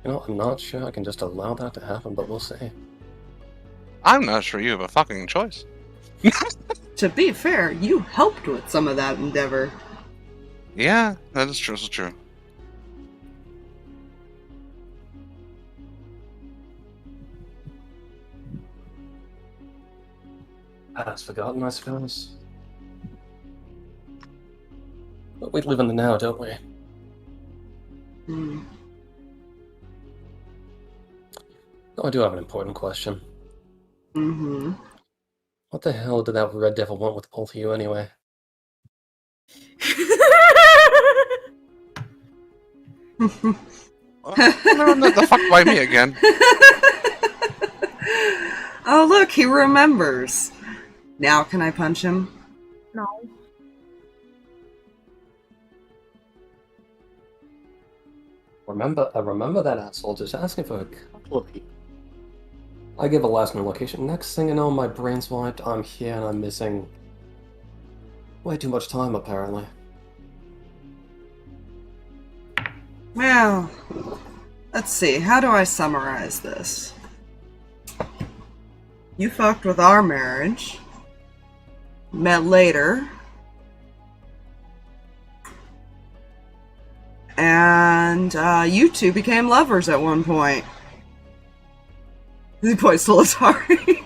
You know, I'm not sure I can just allow that to happen, but we'll see. I'm not sure you have a fucking choice. To be fair, you helped with some of that endeavor. Yeah, that is true. That's true. Past forgotten, I suppose. But we live in the now, don't we? Hmm. Oh, I do have an important question. Mm-hmm. What the hell did that red devil want with both of you anyway? No, the fuck by me again. Oh, look, he remembers. Now can I punch him? No. Remember that asshole just asking for a couple of people. I give a last known location. Next thing you know, my brain's wiped. I'm here and I'm missing way too much time, apparently. Well, let's see. How do I summarize this? You fucked with our marriage. Met later. And you two became lovers at one point. He points to Letari.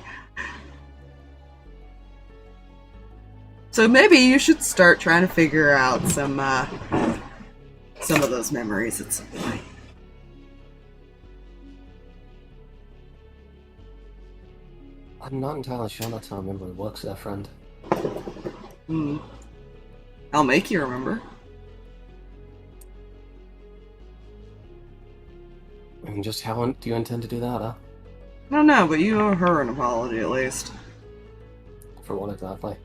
So maybe you should start trying to figure out some of those memories at some point. I'm not entirely sure that's how memory works there, friend. Hmm. I'll make you remember. I mean, just how do you intend to do that, huh? I don't know, but you owe her an apology at least. For what exactly?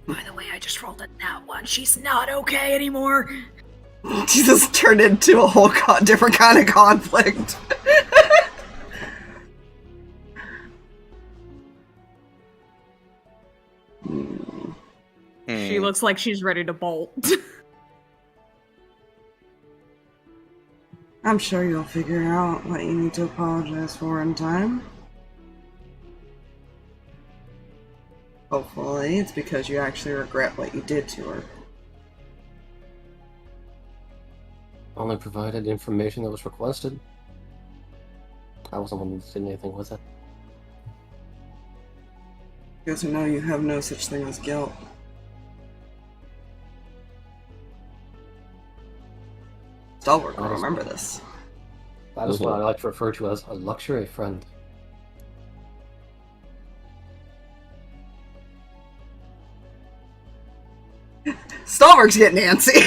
By the way, I just rolled a nat 1. She's not okay anymore. She just turned into a whole different kind of conflict. She looks like she's ready to bolt. I'm sure you'll figure out what you need to apologize for in time. Hopefully, it's because you actually regret what you did to her. Only provided information that was requested. I wasn't one that did anything with it. Because you know you have no such thing as guilt. Stalverk will remember this. That is what I like to refer to as a luxury friend. Stalverk's getting antsy.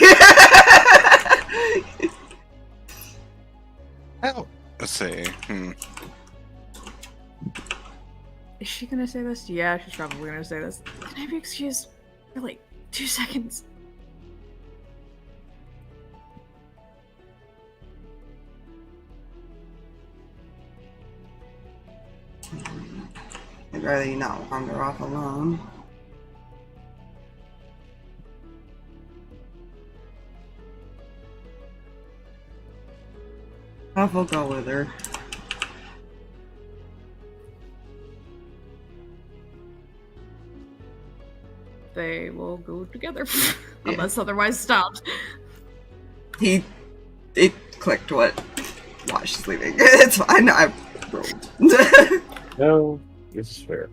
Well, let's see. Is she gonna say this? Yeah, she's probably gonna say this. Can I be excused for like 2 seconds? I'd rather you not wander off alone. Huffle, go with her. They will go together, unless otherwise stopped. It clicked why she's leaving. It's fine. I rolled. No, this is fair.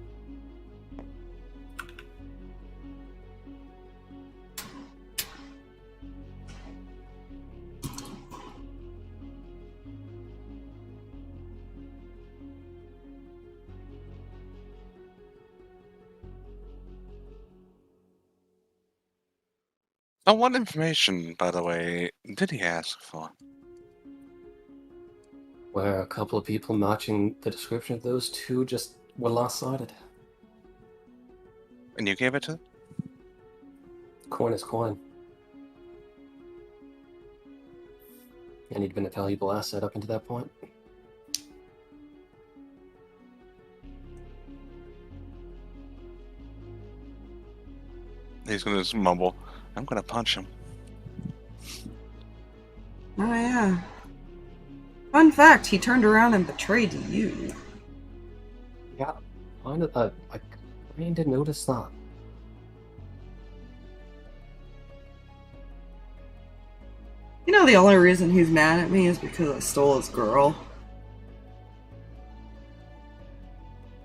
Oh, what information, by the way, did he ask for? Where a couple of people matching the description of those two just were last sighted. And you gave it to them? Coin is coin. And he'd been a valuable asset up until that point. He's gonna just mumble, I'm gonna punch him. Oh yeah. Fun fact, he turned around and betrayed you. Yeah, I didn't notice that. You know the only reason he's mad at me is because I stole his girl.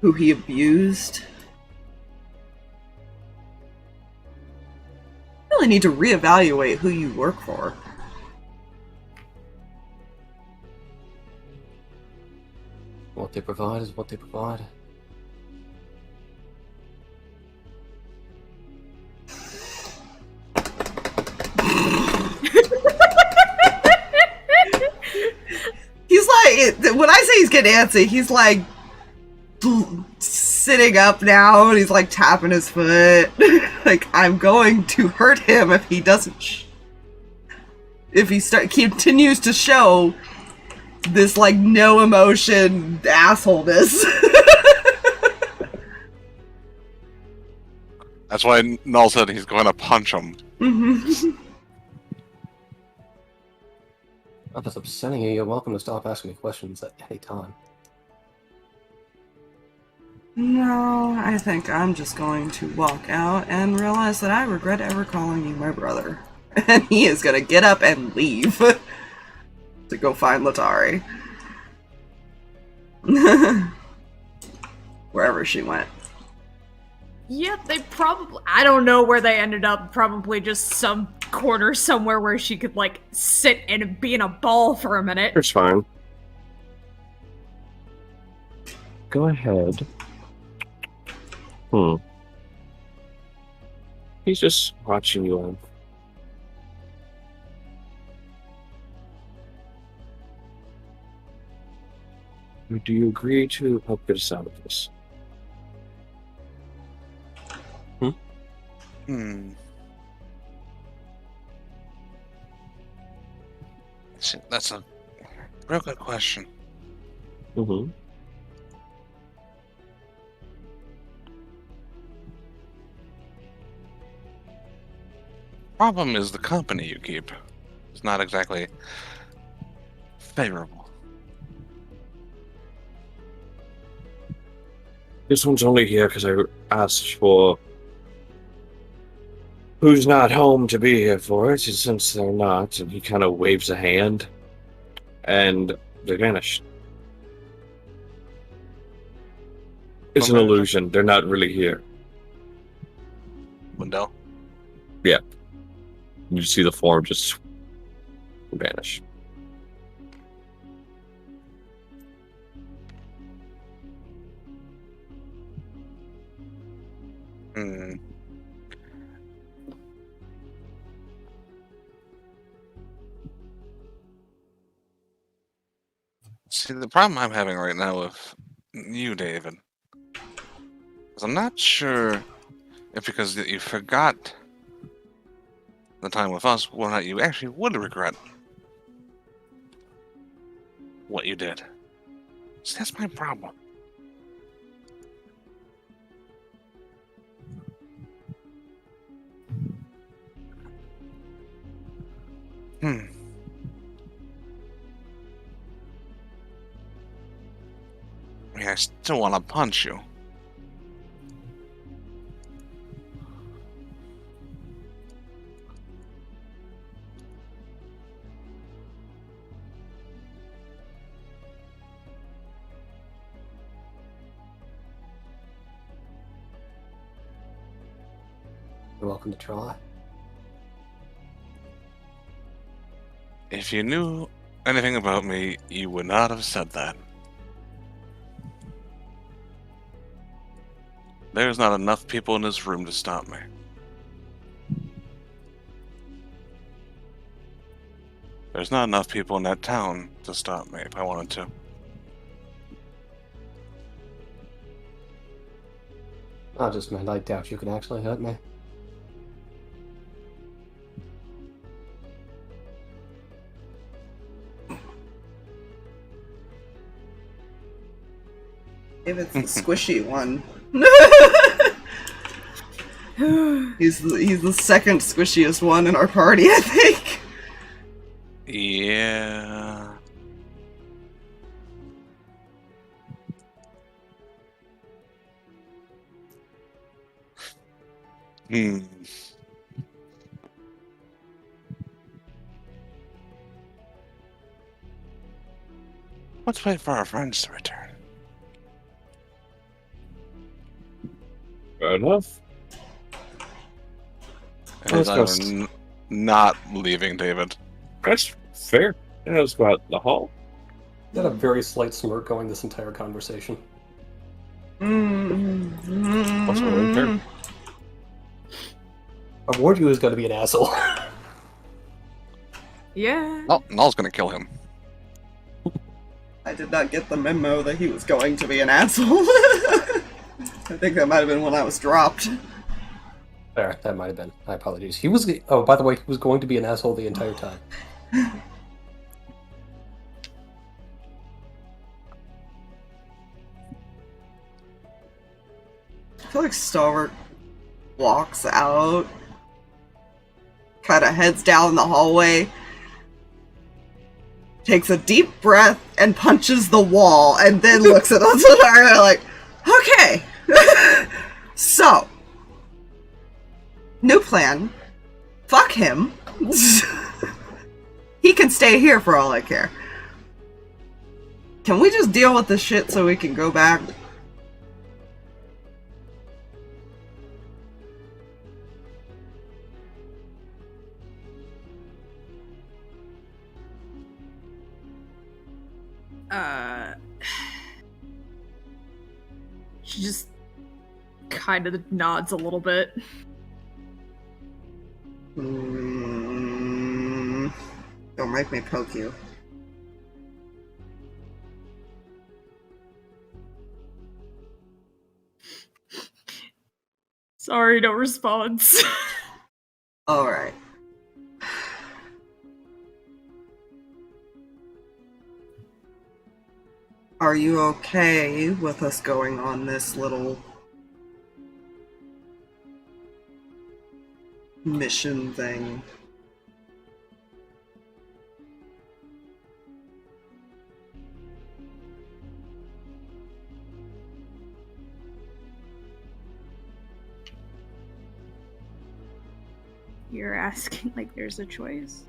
Who he abused. You really need to reevaluate who you work for. What they provide is what they provide. He's like, when I say he's getting antsy, he's like sitting up now and he's like tapping his foot. Like, I'm going to hurt him if he doesn't. If he continues to show this like no emotion assholeness. That's why Null said he's going to punch him. Mm-hmm. If it's upsetting you, you're welcome to stop asking me questions at any time. No, I think I'm just going to walk out and realize that I regret ever calling you my brother. And he is going to get up and leave to go find Letari. Wherever she went. Yep, they probably... I don't know where they ended up. Probably just some corner somewhere where she could, like, sit and be in a ball for a minute. It's fine. Go ahead. He's just watching you on. Do you agree to help get us out of this? See, that's a real good question. Mm-hmm. Problem is the company you keep is not exactly favorable. This one's only here because I asked for who's not home to be here for it, since they're not, and he kind of waves a hand, and they vanish. It's an illusion. They're not really here. Wendell? Yeah. You see the form just vanish. See, the problem I'm having right now with you, David, is I'm not sure if because you forgot the time with us, whether or not you actually would regret what you did. See, that's my problem. still want to punch you. You're welcome to try. If you knew anything about me, you would not have said that. There's not enough people in this room to stop me. There's not enough people in that town to stop me if I wanted to. I just meant I doubt you can actually hurt me. If it's the squishy one. he's the second squishiest one in our party, I think. Yeah. Let's wait for our friends to return. Fair enough. And he's either not leaving, David. That's fair. Yeah, let's go out in the hall. You had a very slight smirk going this entire conversation. What's going there? I warned you he was going to be an asshole. Yeah. Oh, Null's gonna kill him. I did not get the memo that he was going to be an asshole. I think that might have been when I was dropped. There, that might have been. My apologies. He was. Oh, by the way, he was going to be an asshole the entire time. I feel like Stalverk walks out, kind of heads down the hallway, takes a deep breath, and punches the wall, and then looks at us and are like, okay, so, new plan, fuck him, he can stay here for all I care. Can we just deal with this shit so we can go back? She just kind of nods a little bit. Don't make me poke you. Sorry, no response. Alright. Are you okay with us going on this little mission thing? You're asking like there's a choice?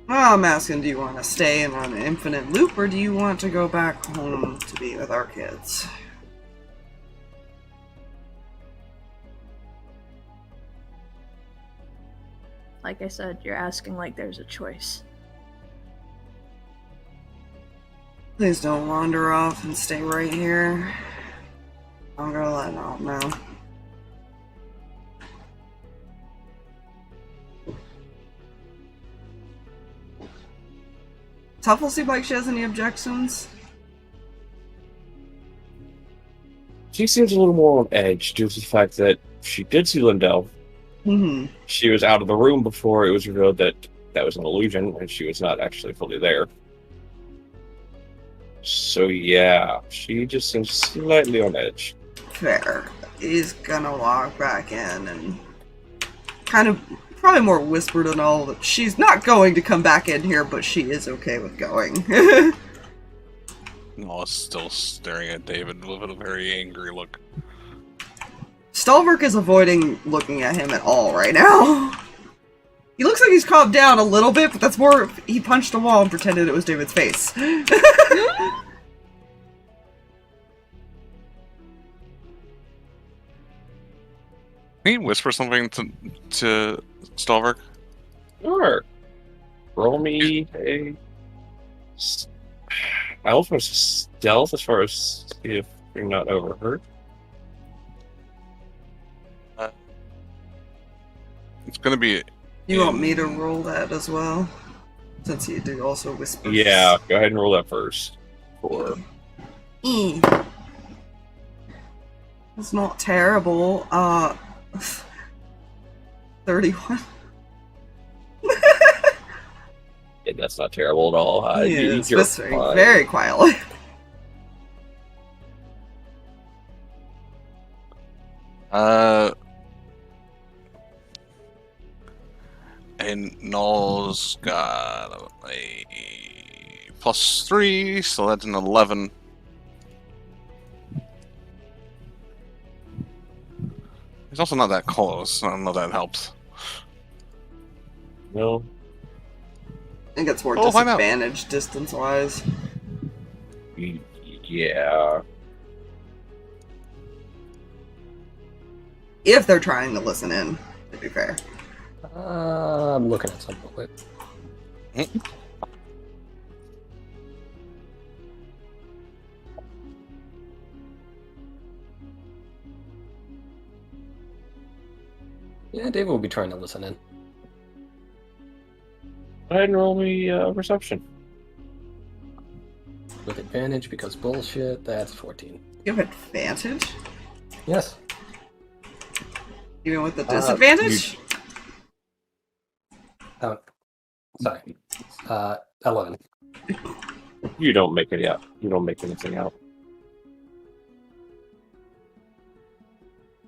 Well, I'm asking, do you want to stay in on an infinite loop, or do you want to go back home to be with our kids? Like I said, you're asking like there's a choice. Please don't wander off and stay right here. I'm gonna let Nalt know. Huffle seem like she has any objections? She seems a little more on edge due to the fact that she did see Lindell. Mm-hmm. She was out of the room before it was revealed that that was an illusion and she was not actually fully there. So yeah, she just seems slightly on edge. Fair. He's gonna walk back in and kind of probably more whispered and all that she's not going to come back in here, but she is okay with going. Null is still staring at David with a very angry look. Stalverk is avoiding looking at him at all right now. He looks like he's calmed down a little bit, but that's more he punched a wall and pretended it was David's face. Can you whisper something to Stalverk? Sure. Roll me a. I also have stealth as far as see if you're not overheard. It's gonna be. You want me to roll that as well? Since you do also whisper. Yeah, go ahead and roll that first. For It's not terrible. 31. yeah, that's not terrible at all. It's whispering very quietly. And Null's got a +3, so that's an 11. He's also not that close. I don't know if that helps. No. I think it's more Oh, why not? disadvantage distance-wise. Yeah. If they're trying to listen in, to be fair. I'm looking at something. Wait. Yeah, David will be trying to listen in. Go ahead and roll me perception. With advantage because bullshit, that's 14. You have advantage? Yes. Even with the disadvantage? Sorry. 11. You don't make it out. You don't make anything out.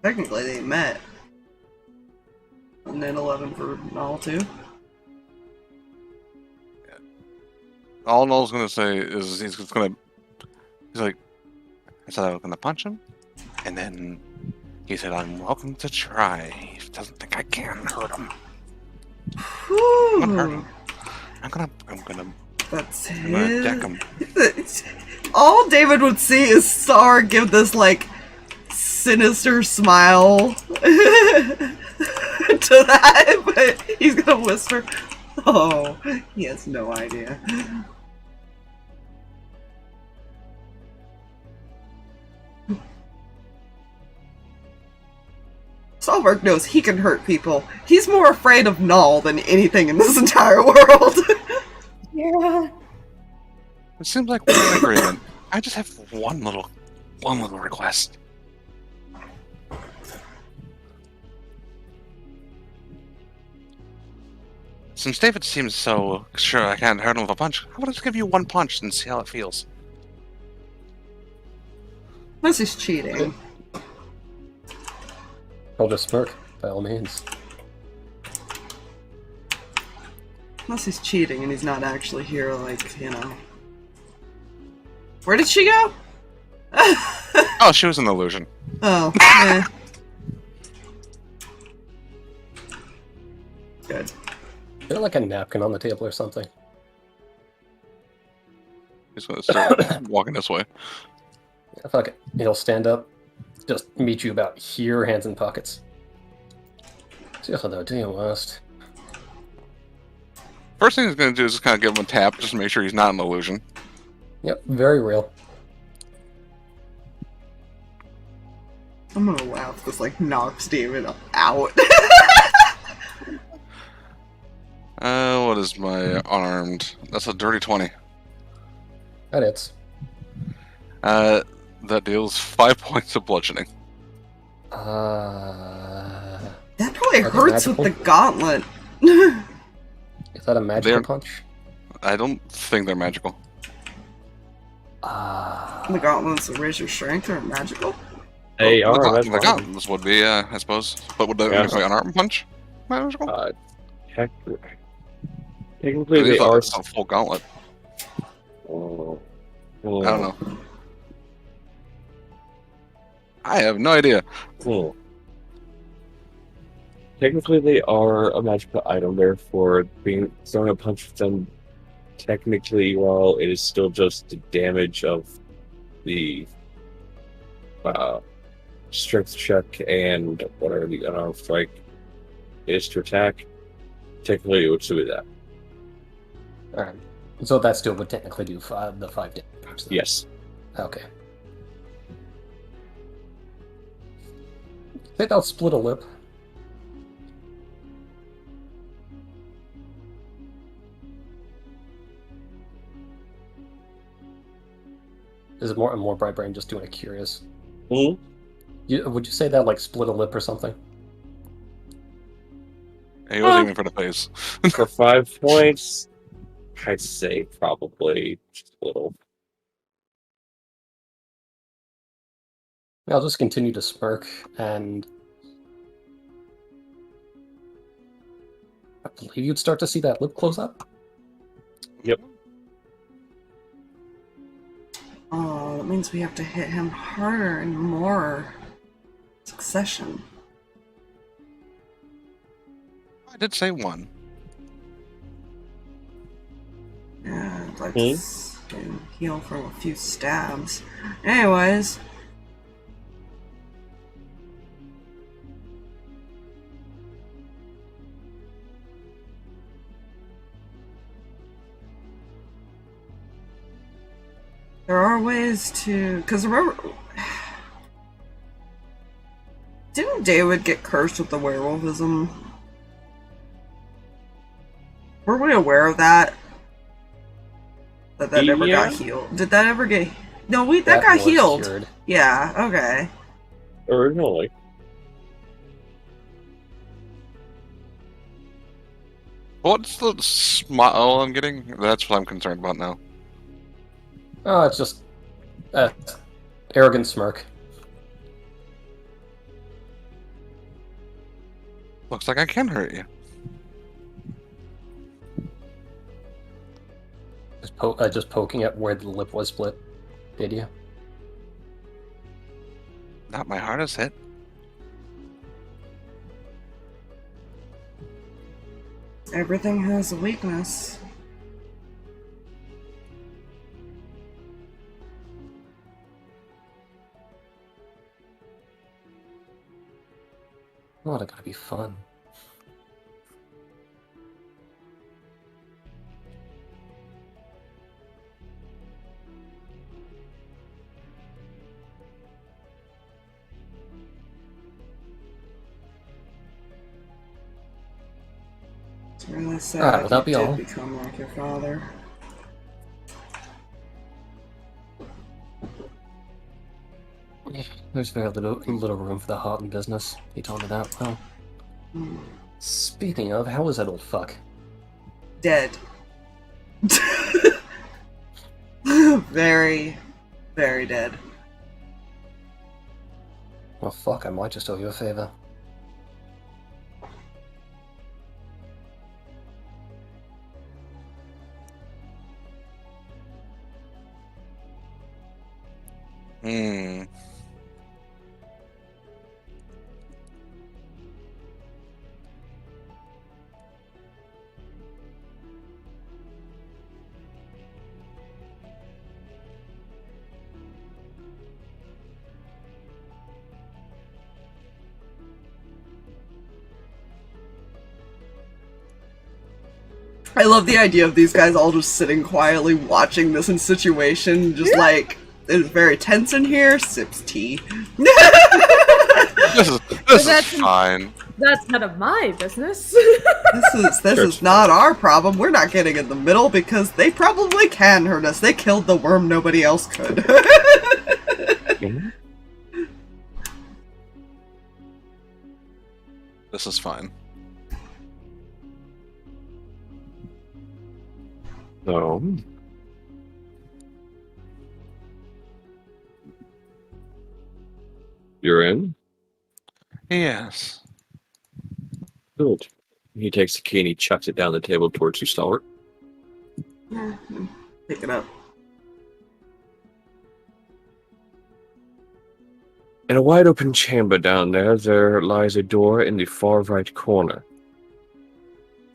Technically, they met. And then 11 for Null, too. All Null's gonna say is he's like, I said I was gonna punch him, and then he said I'm welcome to try. He doesn't think I can hurt him. I'm gonna hurt him. I'm gonna deck him. All David would see is Star give this, like, sinister smile to that, but he's gonna whisper, oh, he has no idea. Stalverk knows he can hurt people. He's more afraid of Null than anything in this entire world. Yeah. It seems like we're in agreement. I just have one little request. Since David seems so sure I can't hurt him with a punch, how about I just give you one punch and see how it feels? This is cheating. I'll just smirk, by all means. Unless he's cheating and he's not actually here, like, you know. Where did she go? Oh, she was an illusion. Oh, yeah. Good. Is there like a napkin on the table or something? He's gonna start walking this way. Yeah, fuck it. He'll stand up, just meet you about here, hands in pockets. Say hello to your worst. First thing he's gonna do is just kind of give him a tap, just to make sure he's not an illusion. Yep, very real. I'm gonna laugh if this, like, knocks David out. What is my armed? That's a dirty 20. That hits. That deals 5 points of bludgeoning. That probably Are they hurts with magical? the gauntlet. Is that a magical punch? I don't think they're magical. The gauntlets that raise your strength are magical. They Well, are. the gauntlets would be, I suppose. But would that make like an arm punch magical? Technically, they It is are. a full gauntlet. Oh. Oh. I don't know. I have no idea. Hmm. Technically, they are a magical item, therefore, being throwing a punch at them, technically, while it is still just the damage of the strength check and whatever the unarmed strike is to attack, technically, it would still be that. Alright. So that still would technically do the 5 damage. Then. Yes. Okay. I think I'll split a lip. Is it more bright brain just doing a curious? Hmm? Would you say that like split a lip or something? He was aiming for the face. For 5 points, I'd say probably just a little. I'll just continue to smirk, and I believe you'd start to see that lip close up. Yep. Oh, that means we have to hit him harder and more. Succession. I did say 1. Yeah, I'd like to heal from a few stabs. Anyways. There are ways to... Because remember... Didn't David get cursed with the werewolfism? Were we aware of that? That never got healed? Did that ever get... No, that got healed. Cured. Yeah, okay. Originally. What's the smile I'm getting? That's what I'm concerned about now. Oh, it's just arrogant smirk. Looks like I can hurt you. Just poking at where the lip was split. Did you? Not my hardest hit. Everything has a weakness. Oh, that gotta be fun. It's really sad. Alright, will that be all? Become like your father. There's very little room for the heart in business. He told me that. Well, speaking of, how is that old fuck? Dead. Very, very dead. Well, fuck, I might just owe you a favor. I love the idea of these guys all just sitting quietly watching this in situation, just like, it's very tense in here, sips tea. This is fine. That's none of my business. This is not our problem. We're not getting in the middle because they probably can hurt us. They killed the worm, nobody else could. This is fine. So, you're in? Yes. Good. He takes the key and he chucks it down the table towards you, Stalverk. Pick it up. In a wide open chamber down there lies a door in the far right corner.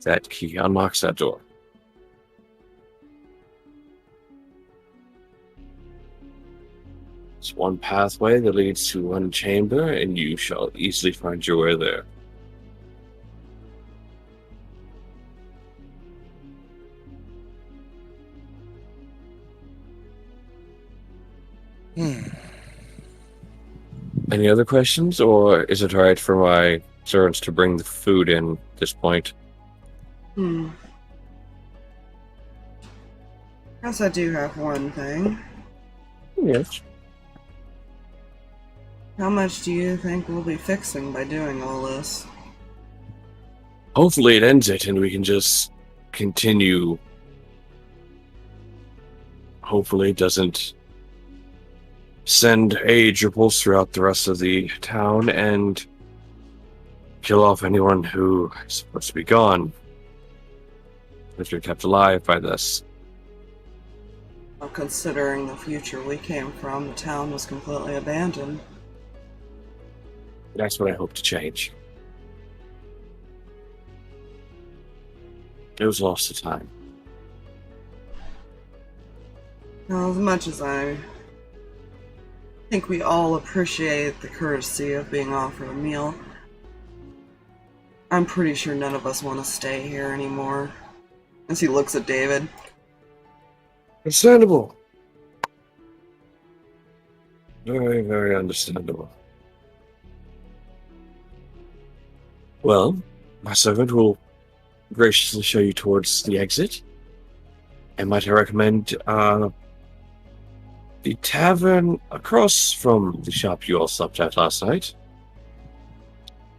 That key unlocks that door. It's one pathway that leads to one chamber, and you shall easily find your way there. Any other questions, or is it alright for my servants to bring the food in at this point? Guess I do have one thing. Yes. How much do you think we'll be fixing by doing all this? Hopefully it ends it and we can just continue. Hopefully it doesn't send age ripples throughout the rest of the town and kill off anyone who is supposed to be gone. If you're kept alive by this. Well, considering the future we came from, the town was completely abandoned. That's what I hope to change. It was lost to time. Now, as much as I think we all appreciate the courtesy of being offered a meal, I'm pretty sure none of us want to stay here anymore. As he looks at David. Understandable. Very, very understandable. Well, my servant will graciously show you towards the exit. And might I recommend the tavern across from the shop you all slept at last night.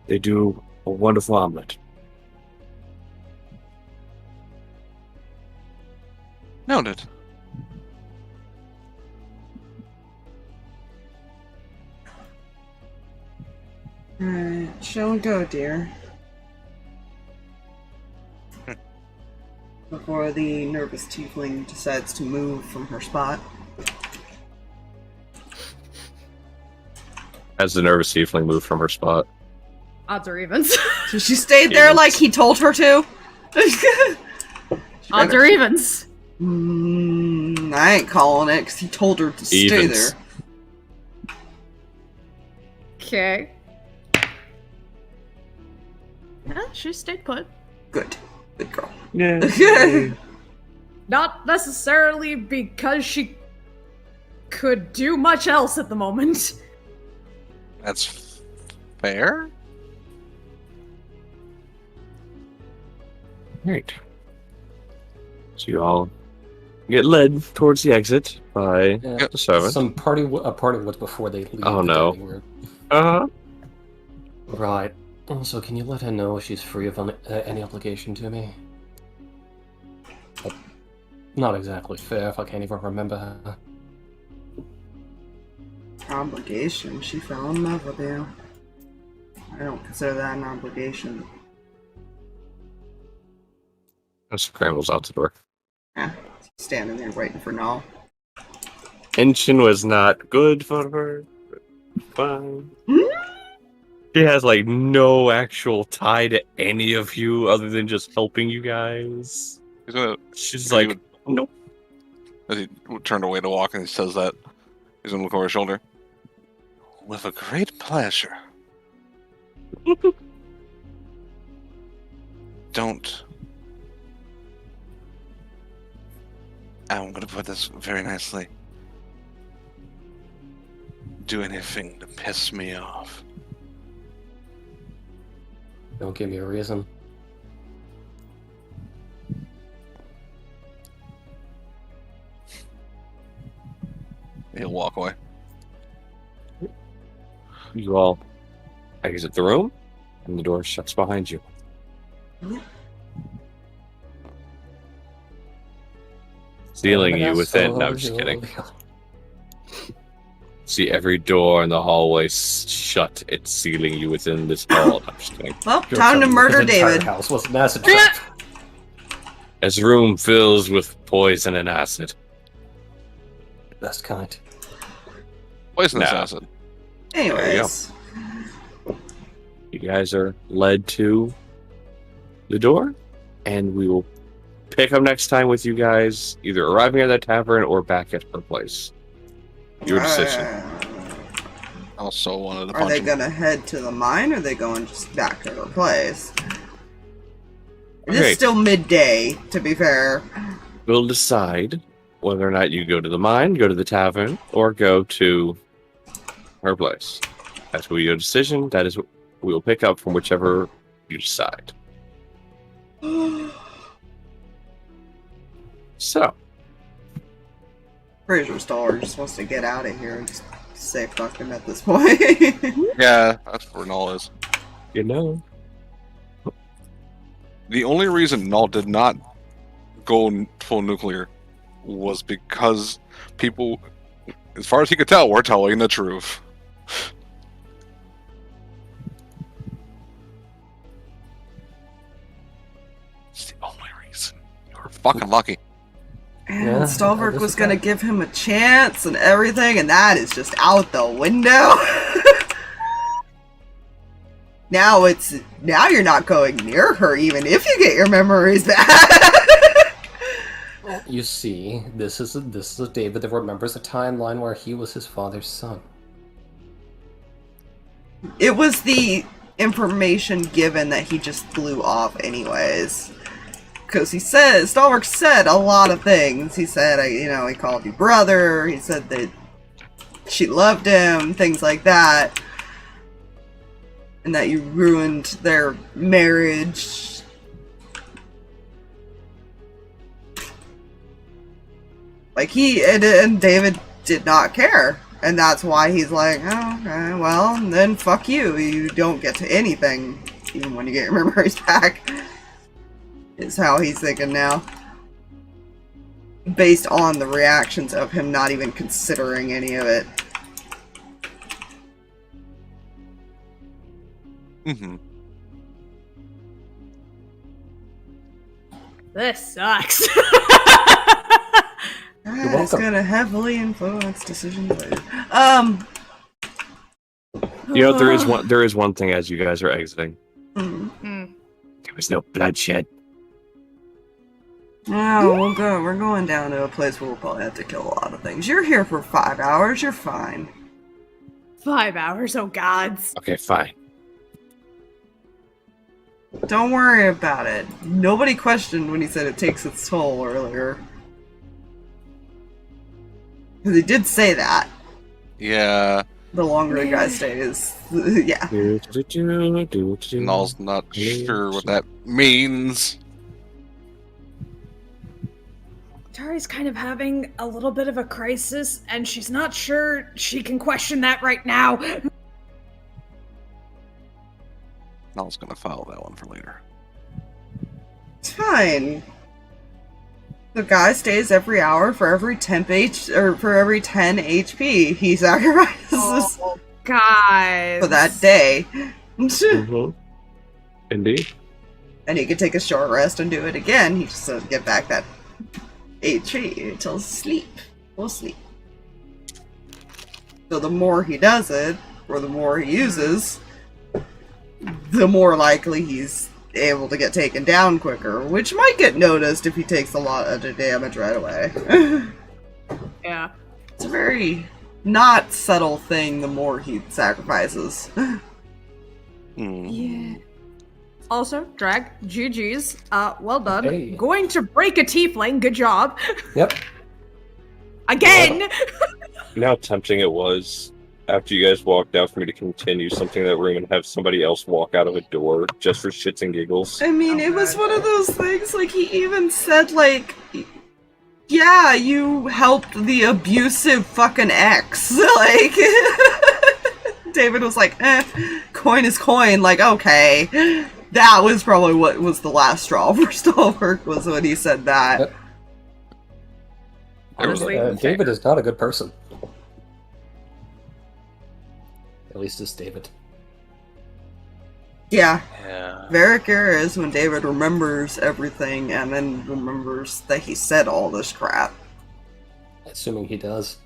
They do a wonderful omelet. Noted. Alright, shall we go, dear? Before the nervous tiefling decides to move from her spot. As the nervous tiefling moved from her spot. Odds or evens. So she stayed there like he told her to? Odds or evens. I ain't calling it because he told her to stay Evens. there. Okay. Yeah, she stayed put. Good. Good girl. Yeah. Not necessarily because she could do much else at the moment. That's fair. Right. So you all get led towards the exit by Yeah. the servant. Some party words before they leave. Oh, the no. dining room. Uh-huh. Right. Also, can you let her know she's free of any obligation to me? Not exactly fair if I can't even remember her. Obligation. She fell in love with you. I don't consider that an obligation. Scrambles out the door. Yeah, standing there waiting for Null. Tension was not good for her. Fine. Hmm? She has like no actual tie to any of you other than just helping you guys. She's like, nope. As he turned away to walk and he says that, he's gonna look over his shoulder. With a great pleasure. Don't. I'm gonna put this very nicely. Do anything to piss me off. Don't give me a reason. He'll walk away. You all exit the room, and the door shuts behind you. Sealing you within. No, I'm just kidding. See every door in the hallway shut. It's sealing you within this hall. I'm just kidding. Well, time to murder David. House was an acid trap. As the room fills with poison and acid. Best kind. Poisonous No. acid. Anyways. You guys are led to the door, and we will pick up next time with you guys either arriving at that tavern or back at her place. Your decision. Also wanted to Are punch they him. gonna head to the mine, or are they going just back to her place? It Okay. is still midday, to be fair. We'll decide whether or not you go to the mine, go to the tavern, or go to her place. That will be your decision. That is what we will pick up from whichever you decide. So, Pretty sure Stalverk just wants to get out of here and just say fuck him at this point. Yeah, that's where Null is. you know, The only reason Null did not go full nuclear was because people, as far as he could tell, were telling the truth. It's the only reason. You were fucking lucky. And Yeah, Stalverk this was is gonna bad. give him a chance and everything, and that is just out the window. Now you're not going near her even if you get your memories back. You see, this is a David that remembers a timeline where he was his father's son. It was the information given that he just blew off anyways. Because Stalverk said a lot of things. He said, he called you brother. He said that she loved him, things like that. And that you ruined their marriage. Like, and David did not care. And that's why he's like, oh, okay, well, then fuck you. You don't get to anything, even when you get your memories back. Is how he's thinking now. Based on the reactions of him not even considering any of it. Mm-hmm. This sucks. It's welcome. gonna heavily influence decisions later. you know there is one thing as you guys are exiting. Mm. There was no bloodshed. No, we're going down to a place where we'll probably have to kill a lot of things. You're here for 5 hours, you're fine. 5 hours, oh gods. Okay, fine. Don't worry about it. Nobody questioned when he said it takes its toll earlier. Because he did say that. Yeah, The longer a guy stays, yeah. Null's not sure what that means. Tari's kind of having a little bit of a crisis, and she's not sure she can question that right now. Null's gonna file that one for later. It's fine. The guy stays every hour for every for every 10 HP he sacrifices Oh, guys. for that day. Mhm. Indeed. And he could take a short rest and do it again. He just doesn't get back that HP until sleep. We'll sleep. So the more he does it, or the more he uses, the more likely he's able to get taken down quicker, which might get noticed if he takes a lot of the damage right away. Yeah. It's a very not subtle thing the more he sacrifices. Hmm. Yeah. Also, Drag, GG's. Well done. Hey. Going to break a tiefling. Good job. Yep. Again! You know how tempting it was after you guys walked out for me to continue something in that room and have somebody else walk out of a door just for shits and giggles. I mean, it was one of those things, like, he even said, like, yeah, you helped the abusive fucking ex. Like, David was like, coin is coin, like, okay. That was probably what was the last straw for Stalverk, was when he said that. Yep. Honestly, David is not a good person. At least it's David. Yeah. Yeah. Varric era is when David remembers everything and then remembers that he said all this crap. Assuming he does.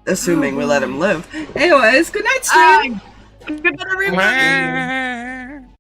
Assuming we let him live. Anyways, good night, stream. Good night, everyone.